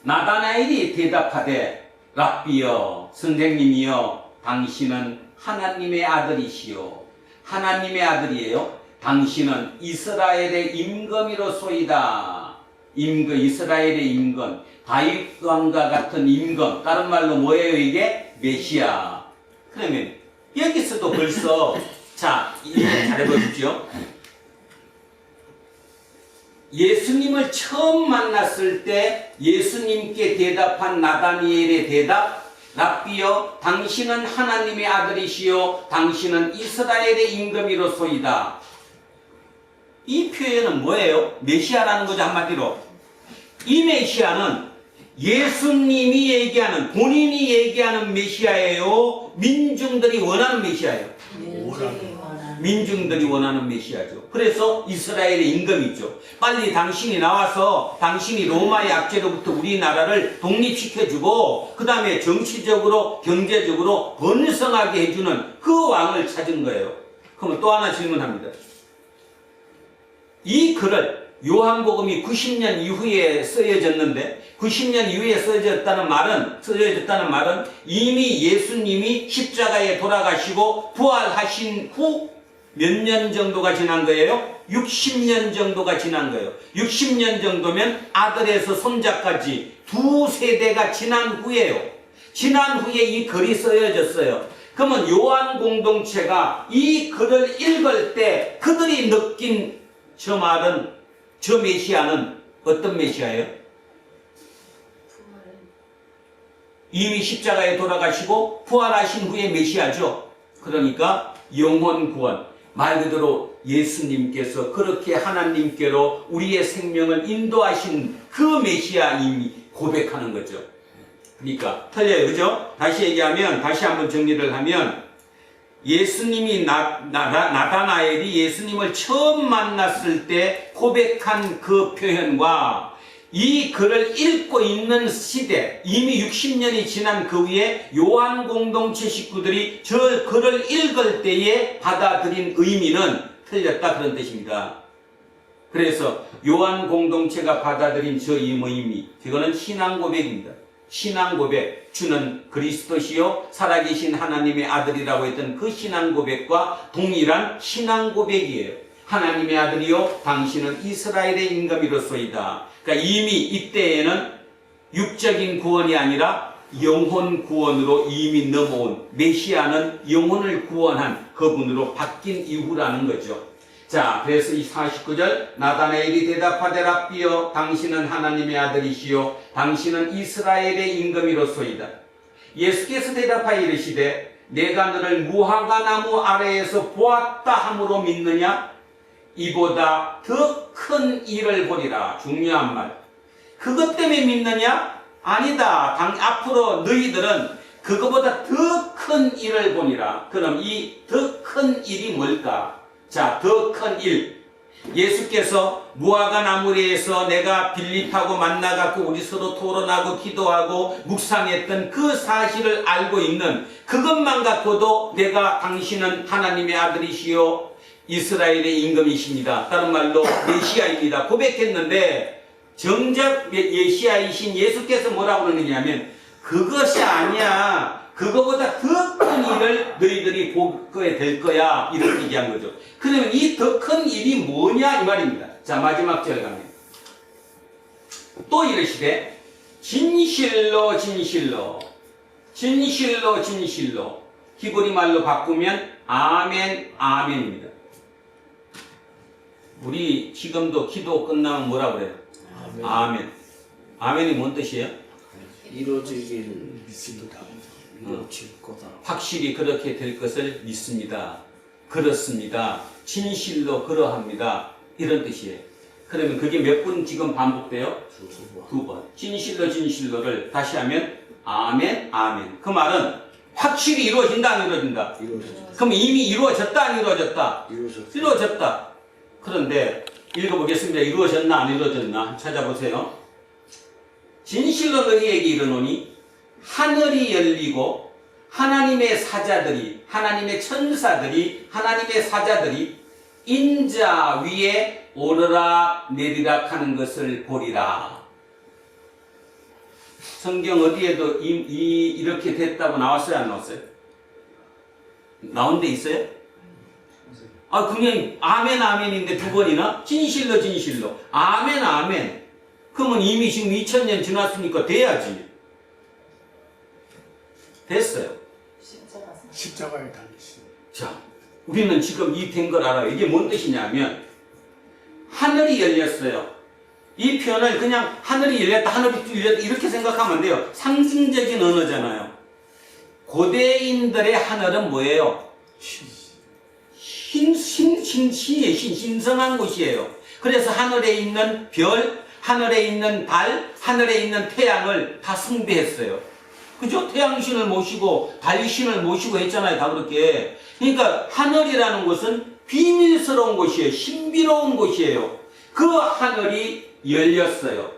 나다나엘이 대답하되 랍비여 선생님이여 당신은 하나님의 아들이시요 하나님의 아들이에요. 당신은 이스라엘의 임금이로소이다. 이스라엘의 임금, 다윗 왕과 같은 임금, 다른 말로 뭐예요 이게? 메시아. 그러면 여기서도 벌써 자 이해 잘해보십시오. 예수님을 처음 만났을 때 예수님께 대답한 나다니엘의 대답, 랍비여 당신은 하나님의 아들이시요 당신은 이스라엘의 임금이로소이다. 이 표현은 뭐예요? 메시아라는 거죠. 한마디로 이 메시아는 예수님이 얘기하는, 본인이 얘기하는 메시아예요? 민중들이 원하는 메시아예요? 민중들이 원하는 메시아죠. 그래서 이스라엘의 임금이죠. 빨리 당신이 나와서 당신이 로마의 압제로부터 우리나라를 독립시켜주고 그 다음에 정치적으로 경제적으로 번성하게 해주는 그 왕을 찾은 거예요. 그러면 또 하나 질문합니다. 이 글을 요한복음이 90년 이후에 쓰여졌는데 90년 이후에 쓰여졌다는 말은 이미 예수님이 십자가에 돌아가시고 부활하신 후 몇 년 정도가 지난 거예요? 60년 정도가 지난 거예요. 60년 정도면 아들에서 손자까지 두 세대가 지난 후에요. 지난 후에 이 글이 쓰여졌어요. 그러면 요한 공동체가 이 글을 읽을 때 그들이 느낀 저 말은, 저 메시아는 어떤 메시아예요? 이미 십자가에 돌아가시고 부활하신 후의 메시아죠. 그러니까 영혼 구원, 말 그대로 예수님께서 그렇게 하나님께로 우리의 생명을 인도하신 그 메시아임이 고백하는 거죠. 그러니까 틀려요, 그죠? 다시 얘기하면, 다시 한번 정리를 하면 예수님이 나다나엘이 예수님을 처음 만났을 때 고백한 그 표현과 이 글을 읽고 있는 시대, 이미 60년이 지난 그 후에 요한 공동체 식구들이 저 글을 읽을 때에 받아들인 의미는 틀렸다 그런 뜻입니다. 그래서 요한 공동체가 받아들인 저 의미, 그거는 신앙 고백입니다. 신앙 고백, 주는 그리스도시요 살아계신 하나님의 아들이라고 했던 그 신앙 고백과 동일한 신앙 고백이에요. 하나님의 아들이요 당신은 이스라엘의 임금이로소이다. 그러니까 이미 이때에는 육적인 구원이 아니라 영혼 구원으로 이미 넘어온, 메시아는 영혼을 구원한 그분으로 바뀐 이후라는 거죠. 자, 그래서 이 49절 나다나엘이 대답하되 랍비여 당신은 하나님의 아들이시요 당신은 이스라엘의 임금이로소이다. 예수께서 대답하여 이르시되 내가 너를 무화과나무 아래에서 보았다 함으로 믿느냐? 이보다 더 큰 일을 보리라. 중요한 말. 그것 때문에 믿느냐? 아니다. 앞으로 너희들은 그거보다 더 큰 일을 보니라. 그럼 이 더 큰 일이 뭘까? 자, 더 큰 일. 예수께서 무화과나무에서 내가 빌립하고 만나갖고 우리 서로 토론하고 기도하고 묵상했던 그 사실을 알고 있는 그것만 갖고도 내가 당신은 하나님의 아들이시요 이스라엘의 임금이십니다. 다른 말로 메시아입니다. 고백했는데 정작 메시아이신 예수께서 뭐라고 그러느냐면 그것이 아니야. 그거보다 더 큰 일을 너희들이 보게 될 거야. 이렇게 얘기한 거죠. 그러면 이 더 큰 일이 뭐냐 이 말입니다. 자, 마지막 절 가면 또 이르시되 진실로 진실로 진실로 진실로 히브리 말로 바꾸면 아멘 아멘입니다. 우리 지금도 기도 끝나면 뭐라 그래요? 아멘. 아멘. 아멘이 뭔 뜻이에요? 이루어지길 믿습니다. 이루어질 거다. 확실히 그렇게 될 것을 믿습니다. 그렇습니다. 진실로 그러합니다. 이런 뜻이에요. 그러면 그게 몇 번 지금 반복돼요? 두 번. 진실로 진실로를 다시 하면 아멘, 아멘. 그 말은 확실히 이루어진다, 안 이루어진다? 이루어졌다. 그럼 이미 이루어졌다, 안 이루어졌다? 이루어졌다. 이루어졌다. 그런데 읽어보겠습니다. 이루어졌나, 안 이루어졌나? 찾아보세요. 진실로 너희에게 이르노니 하늘이 열리고 하나님의 사자들이, 하나님의 천사들이, 하나님의 사자들이 인자 위에 오르락 내리락 하는 것을 보리라. 성경 어디에도 이렇게 됐다고 나왔어요, 안 나왔어요? 나온 데 있어요? 아, 그냥 아멘, 아멘인데 두 번이나? 진실로, 진실로. 아멘, 아멘. 그러면 이미 지금 2000년 지났으니까 돼야지. 됐어요. 십자가에 달리신. 자, 우리는 지금 이 된 걸 알아요. 이게 뭔 뜻이냐면 하늘이 열렸어요. 이 표현을 그냥 하늘이 열렸다, 하늘이 열렸다 이렇게 생각하면 안 돼요. 상징적인 언어잖아요. 고대인들의 하늘은 뭐예요? 신성한 곳이에요. 그래서 하늘에 있는 별, 하늘에 있는 달, 하늘에 있는 태양을 다 숭배했어요. 그죠? 태양신을 모시고 달신을 모시고 했잖아요. 다 그렇게. 그러니까 하늘이라는 곳은 비밀스러운 곳이에요. 신비로운 곳이에요. 그 하늘이 열렸어요.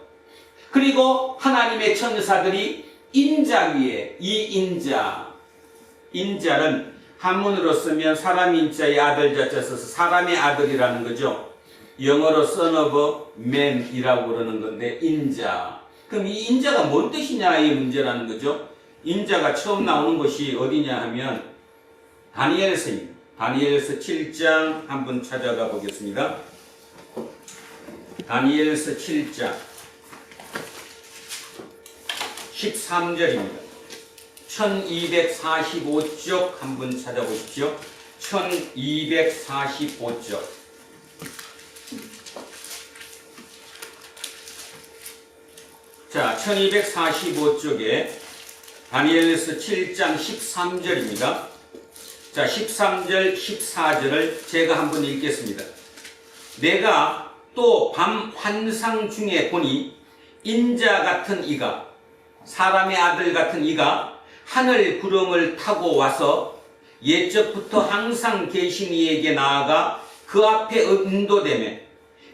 그리고 하나님의 천사들이 인자 위에, 이 인자는 한문으로 쓰면 사람 인자의 아들 자자 써서 사람의 아들이라는 거죠. 영어로 son of man이라고 그러는 건데 인자. 그럼 이 인자가 뭔 뜻이냐 이 문제라는 거죠. 인자가 처음 나오는 것이 어디냐 하면 다니엘서입니다. 다니엘서 7장 한번 찾아가 보겠습니다. 다니엘서 7장 13절입니다. 1245쪽 한번 찾아보십시오. 1245쪽. 자, 1245쪽에 다니엘서 7장 13절입니다. 자, 13절, 14절을 제가 한번 읽겠습니다. 내가 또 밤 환상 중에 보니 인자 같은 이가, 사람의 아들 같은 이가 하늘 구름을 타고 와서 옛적부터 항상 계신 이에게 나아가 그 앞에 인도되며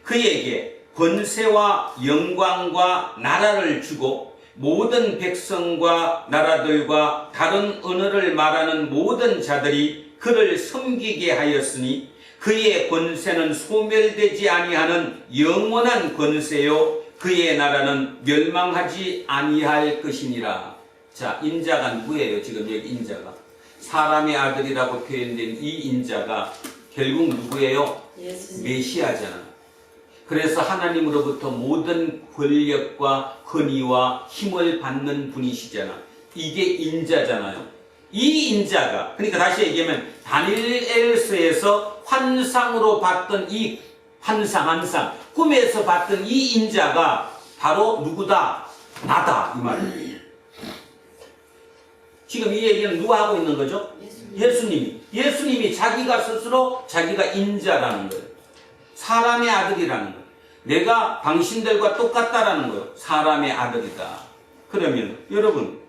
그에게 권세와 영광과 나라를 주고 모든 백성과 나라들과 다른 언어를 말하는 모든 자들이 그를 섬기게 하였으니 그의 권세는 소멸되지 아니하는 영원한 권세요 그의 나라는 멸망하지 아니할 것이니라. 자, 인자가 누구예요? 지금 여기 인자가 사람의 아들이라고 표현된 이 인자가 결국 누구예요? 메시아잖아. 그래서 하나님으로부터 모든 권력과 권위와 힘을 받는 분이시잖아. 이게 인자잖아요. 이 인자가, 그러니까 다시 얘기하면 다니엘서에서 환상으로 봤던 이 환상, 꿈에서 봤던 이 인자가 바로 누구다? 나다, 이 말이에요. 지금 이 얘기는 누가 하고 있는 거죠? 예수님이 자기가 스스로 자기가 인자라는 거예요. 사람의 아들이라는 거예요. 내가 당신들과 똑같다라는 거예요. 사람의 아들이다. 그러면 여러분,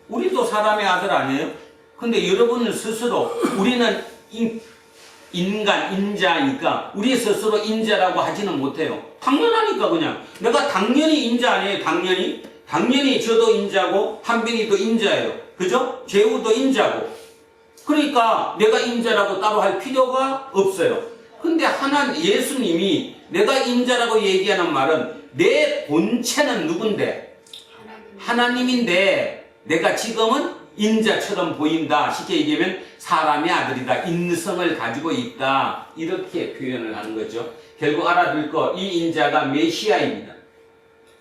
우리도 사람의 아들 아니에요? 근데 여러분은 스스로 우리는 인간, 인자니까 우리 스스로 인자라고 하지는 못해요. 당연하니까 그냥. 내가 당연히 인자 아니에요? 당연히 저도 인자고 한빈이도 인자예요. 그죠? 재우도 인자고. 그러니까 내가 인자라고 따로 할 필요가 없어요. 근데 예수님이 내가 인자라고 얘기하는 말은 내 본체는 누군데? 하나님인데 내가 지금은 인자처럼 보인다. 쉽게 얘기하면 사람의 아들이다. 인성을 가지고 있다. 이렇게 표현을 하는 거죠. 결국 알아둘 거, 이 인자가 메시아입니다.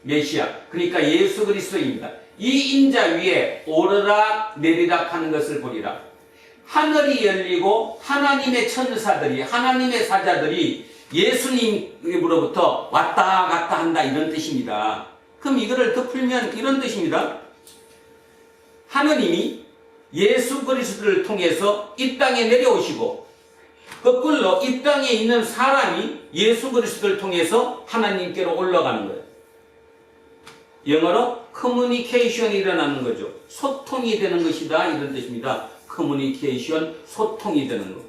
메시아. 그러니까 예수 그리스도입니다. 이 인자 위에 오르락 내리락 하는 것을 보리라. 하늘이 열리고 하나님의 천사들이, 하나님의 사자들이 예수님으로부터 왔다 갔다 한다 이런 뜻입니다. 그럼 이거를 더 풀면 이런 뜻입니다. 하느님이 예수 그리스도를 통해서 이 땅에 내려오시고 거꾸로 이 땅에 있는 사람이 예수 그리스도를 통해서 하나님께로 올라가는 거예요. 영어로 커뮤니케이션이 일어나는 거죠. 소통이 되는 것이다 이런 뜻입니다. 커뮤니케이션, 소통이 되는 것.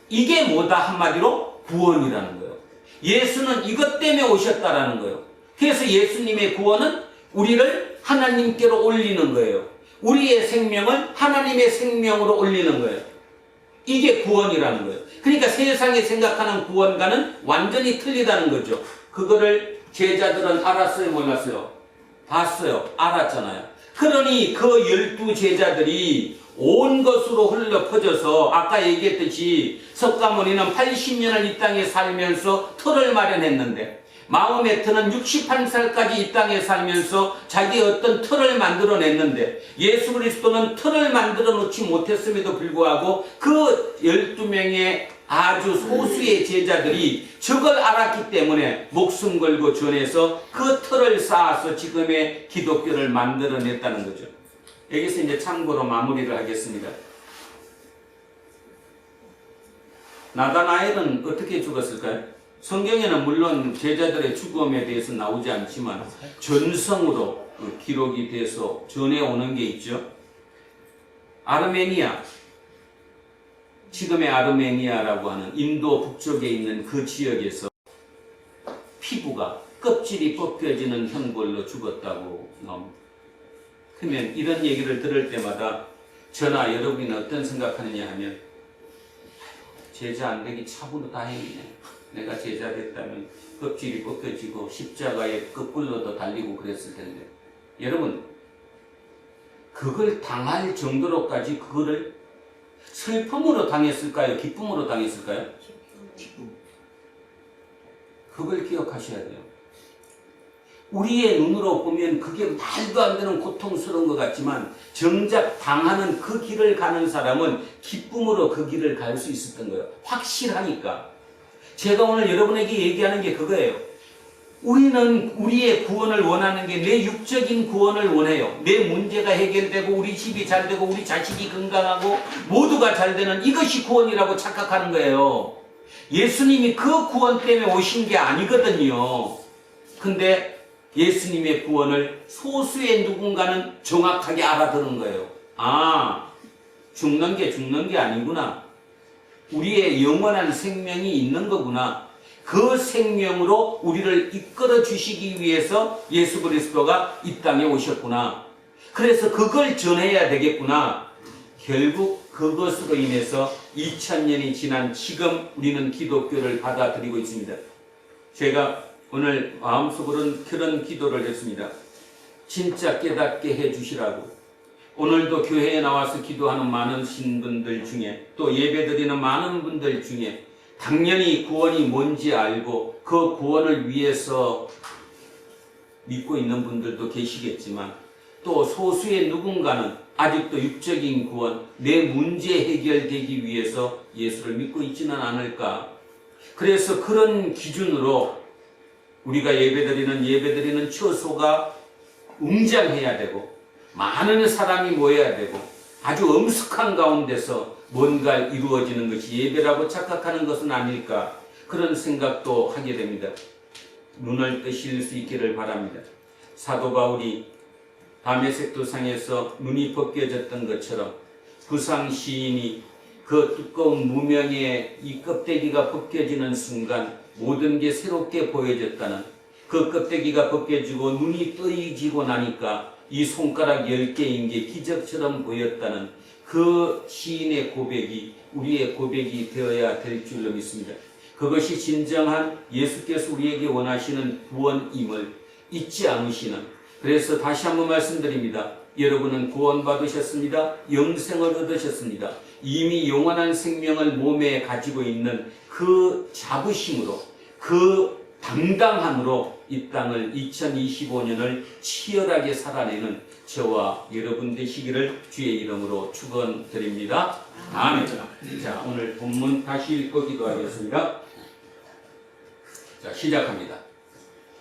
이게 뭐다 한마디로 구원이라는 거예요. 예수는 이것 때문에 오셨다라는 거예요. 그래서 예수님의 구원은 우리를 하나님께로 올리는 거예요. 우리의 생명을 하나님의 생명으로 올리는 거예요. 이게 구원이라는 거예요. 그러니까 세상이 생각하는 구원과는 완전히 틀리다는 거죠. 그거를 제자들은 알았어요, 몰랐어요? 봤어요, 알았잖아요. 그러니 그 12 제자들이 온 것으로 흘러 퍼져서 아까 얘기했듯이 석가모니는 80년을 이 땅에 살면서 터를 마련했는데 마호메트는 61살까지 이 땅에 살면서 자기 어떤 틀을 만들어냈는데 예수 그리스도는 틀을 만들어 놓지 못했음에도 불구하고 그 12명의 아주 소수의 제자들이 저걸 알았기 때문에 목숨 걸고 전해서 그 틀을 쌓아서 지금의 기독교를 만들어냈다는 거죠. 여기서 이제 참고로 마무리를 하겠습니다. 나다나엘은 어떻게 죽었을까요? 성경에는 물론 제자들의 죽음에 대해서 나오지 않지만 전성으로 기록이 돼서 전해오는 게 있죠. 아르메니아, 지금의 아르메니아라고 하는 인도 북쪽에 있는 그 지역에서 피부가 껍질이 벗겨지는 현골로 죽었다고 나옵니다. 그러면 이런 얘기를 들을 때마다 저나 여러분이 어떤 생각하느냐 하면 제자 안 되기 참으로 다행이네. 내가 제자 됐다면 껍질이 벗겨지고 십자가에 거꾸로도 달리고 그랬을 텐데 여러분 그걸 당할 정도로까지 그거를 슬픔으로 당했을까요? 기쁨으로 당했을까요? 기쁨. 그걸 기억하셔야 돼요. 우리의 눈으로 보면 그게 말도 안 되는 고통스러운 것 같지만 정작 당하는 그 길을 가는 사람은 기쁨으로 그 길을 갈 수 있었던 거예요. 확실하니까. 제가 오늘 여러분에게 얘기하는 게 그거예요. 우리는 우리의 구원을 원하는 게 내 육적인 구원을 원해요. 내 문제가 해결되고 우리 집이 잘 되고 우리 자식이 건강하고 모두가 잘 되는 이것이 구원이라고 착각하는 거예요. 예수님이 그 구원 때문에 오신 게 아니거든요. 근데 예수님의 구원을 소수의 누군가는 정확하게 알아듣는 거예요. 아, 죽는 게 아니구나. 우리의 영원한 생명이 있는 거구나. 그 생명으로 우리를 이끌어 주시기 위해서 예수 그리스도가 이 땅에 오셨구나. 그래서 그걸 전해야 되겠구나. 결국 그것으로 인해서 2000년이 지난 지금 우리는 기독교를 받아들이고 있습니다. 제가 오늘 마음속으로는 그런 기도를 했습니다. 진짜 깨닫게 해주시라고. 오늘도 교회에 나와서 기도하는 많은 신분들 중에 또 예배드리는 많은 분들 중에 당연히 구원이 뭔지 알고 그 구원을 위해서 믿고 있는 분들도 계시겠지만 또 소수의 누군가는 아직도 육적인 구원, 내 문제 해결되기 위해서 예수를 믿고 있지는 않을까. 그래서 그런 기준으로 우리가 예배드리는 처소가 웅장해야 되고 많은 사람이 모여야 되고 아주 엄숙한 가운데서 뭔가 이루어지는 것이 예배라고 착각하는 것은 아닐까 그런 생각도 하게 됩니다. 눈을 뜨실 수 있기를 바랍니다. 사도 바울이 다메섹 도상에서 눈이 벗겨졌던 것처럼 구상 시인이 그 두꺼운 무명의 이 껍데기가 벗겨지는 순간 모든 게 새롭게 보여졌다는 그 껍데기가 벗겨지고 눈이 뜨이지고 나니까 이 손가락 10개인 게 기적처럼 보였다는 그 시인의 고백이 우리의 고백이 되어야 될 줄로 믿습니다. 그것이 진정한 예수께서 우리에게 원하시는 구원임을 잊지 않으시는 그래서 다시 한번 말씀드립니다. 여러분은 구원받으셨습니다. 영생을 얻으셨습니다. 이미 영원한 생명을 몸에 가지고 있는 그 자부심으로 그 당당함으로 이 땅을 2025년을 치열하게 살아내는 저와 여러분 되시기를 주의 이름으로 축원드립니다. 아멘. 자, 오늘 본문 다시 읽고 기도하겠습니다. 자, 시작합니다.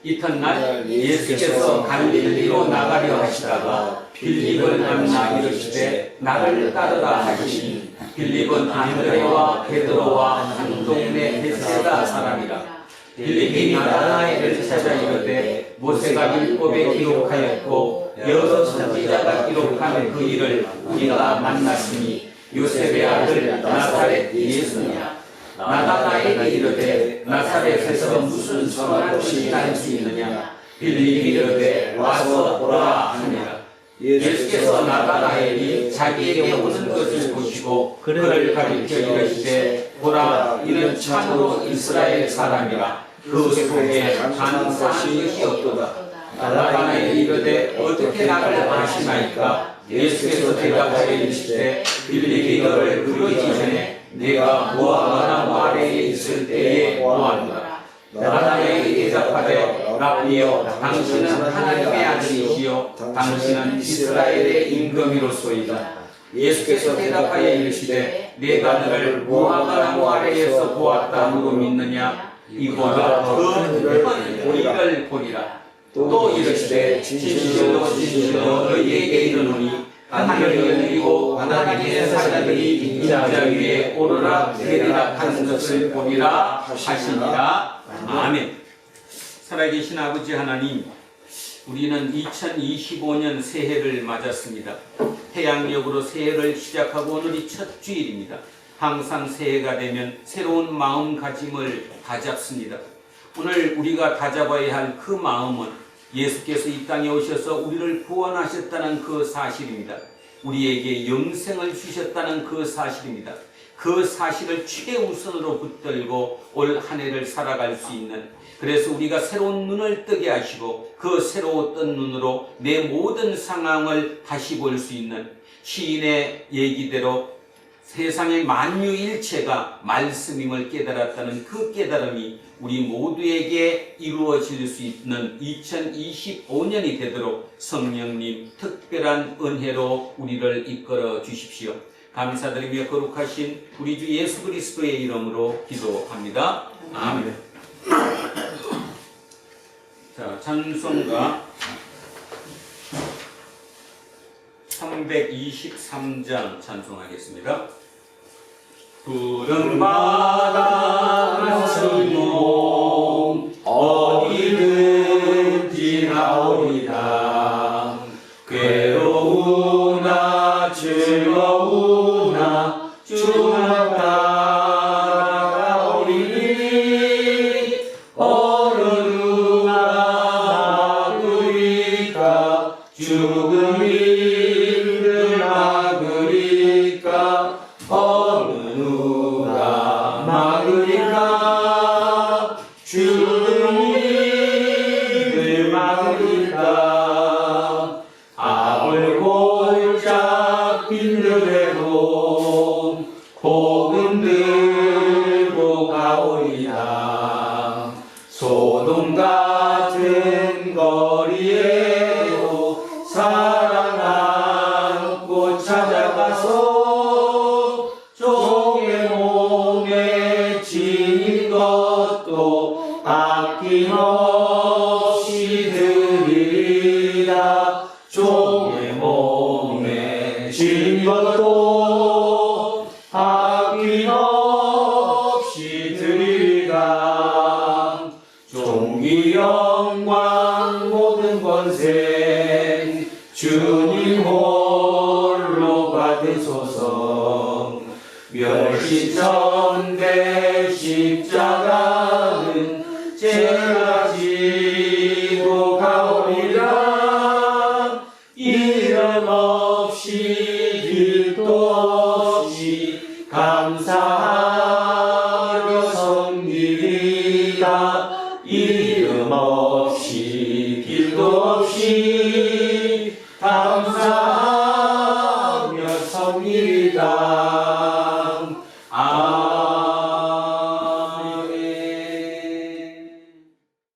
이튿날 예수께서 갈릴리로 나가려 하시다가 빌립을 만나 이르시되 나를 따르라 하시니 빌립은 안드레와 베드로와 한 동네 베세다 사람이라. 빌립이 나다나엘을 찾아 이르되 모세가 율법에 기록하였고 여러 선지자가 기록한 그 일을 우리가 만났으니 요셉의 아들 나사렛 예수니라. 나다나엘이 이르되 나사렛에서 무슨 선한 것이 날 수 있느냐. 빌립이 이르되 와서 보라 하니라. 예수께서 나다나엘이 자기에게 오는 것을 보시고 그를 가리켜 이르시되 보라 이는 참으로 이스라엘 사람이라. 그 속에 간사한 것이 없도다. 나다나엘이 이르되 어떻게 나를 아시나이까. 예수께서 대답하여 이르시되 빌립이 너를 부르기 전에 내가 무화과 아래에 있을 때에 보았노라. 나다나엘이 대답하되 라비여 당신은 하나님의 아들이시요 당신은 이스라엘의 임금이로소이다. 예수께서 대답하여 이르시되 내가 너를 무화과 아래에서 보았다 하고 믿느냐. 이보다 더 큰 일을 보리라. 또 이르시되 진실로 진실로 너희에게 이르노니 하늘이 열리고 하나님의 사자들이 인자 위에 오르락 내리락 하는 것을 보리라 하시니라. 아멘. 살아계신 아버지 하나님, 우리는 2025년 새해를 맞았습니다. 태양력으로 새해를 시작하고 오늘이 첫 주일입니다. 항상 새해가 되면 새로운 마음가짐을 다잡습니다. 오늘 우리가 다잡아야 할 그 마음은 예수께서 이 땅에 오셔서 우리를 구원하셨다는 그 사실입니다. 우리에게 영생을 주셨다는 그 사실입니다. 그 사실을 최우선으로 붙들고 올 한 해를 살아갈 수 있는, 그래서 우리가 새로운 눈을 뜨게 하시고 그 새로 뜬 눈으로 내 모든 상황을 다시 볼 수 있는, 시인의 얘기대로 세상의 만유일체가 말씀임을 깨달았다는 그 깨달음이 우리 모두에게 이루어질 수 있는 2025년이 되도록 성령님 특별한 은혜로 우리를 이끌어 주십시오. 감사드리며 거룩하신 우리 주 예수 그리스도의 이름으로 기도합니다. 아멘. 자, 찬송가 323장 찬송하겠습니다. 푸른 바다 승몽 어디든지 나오리다. 괴로우나 즐거우나 주만 따라오리니 어느 누가 막으리까 죽음이를 막으리까 어느 누가 막으리까 죽음이를 막으리까 악을 골짝 빈들대로 복음 들고 가오리다. 소돔 같은 거리에도 사랑 안고 찾아가서 종의 몸에 지닌 것도 아낌없이 드리리라. 종의 몸에 지닌 것도 아낌없이 드리리라. 종기 영광 모든 권세 주님 홀로 받으소서. 멸시천대 십자가는 제가 지고 가오리라. 이름 없이 길도 없이 감사하며 섬기리라. 이름 없이 길도 없이 감사하며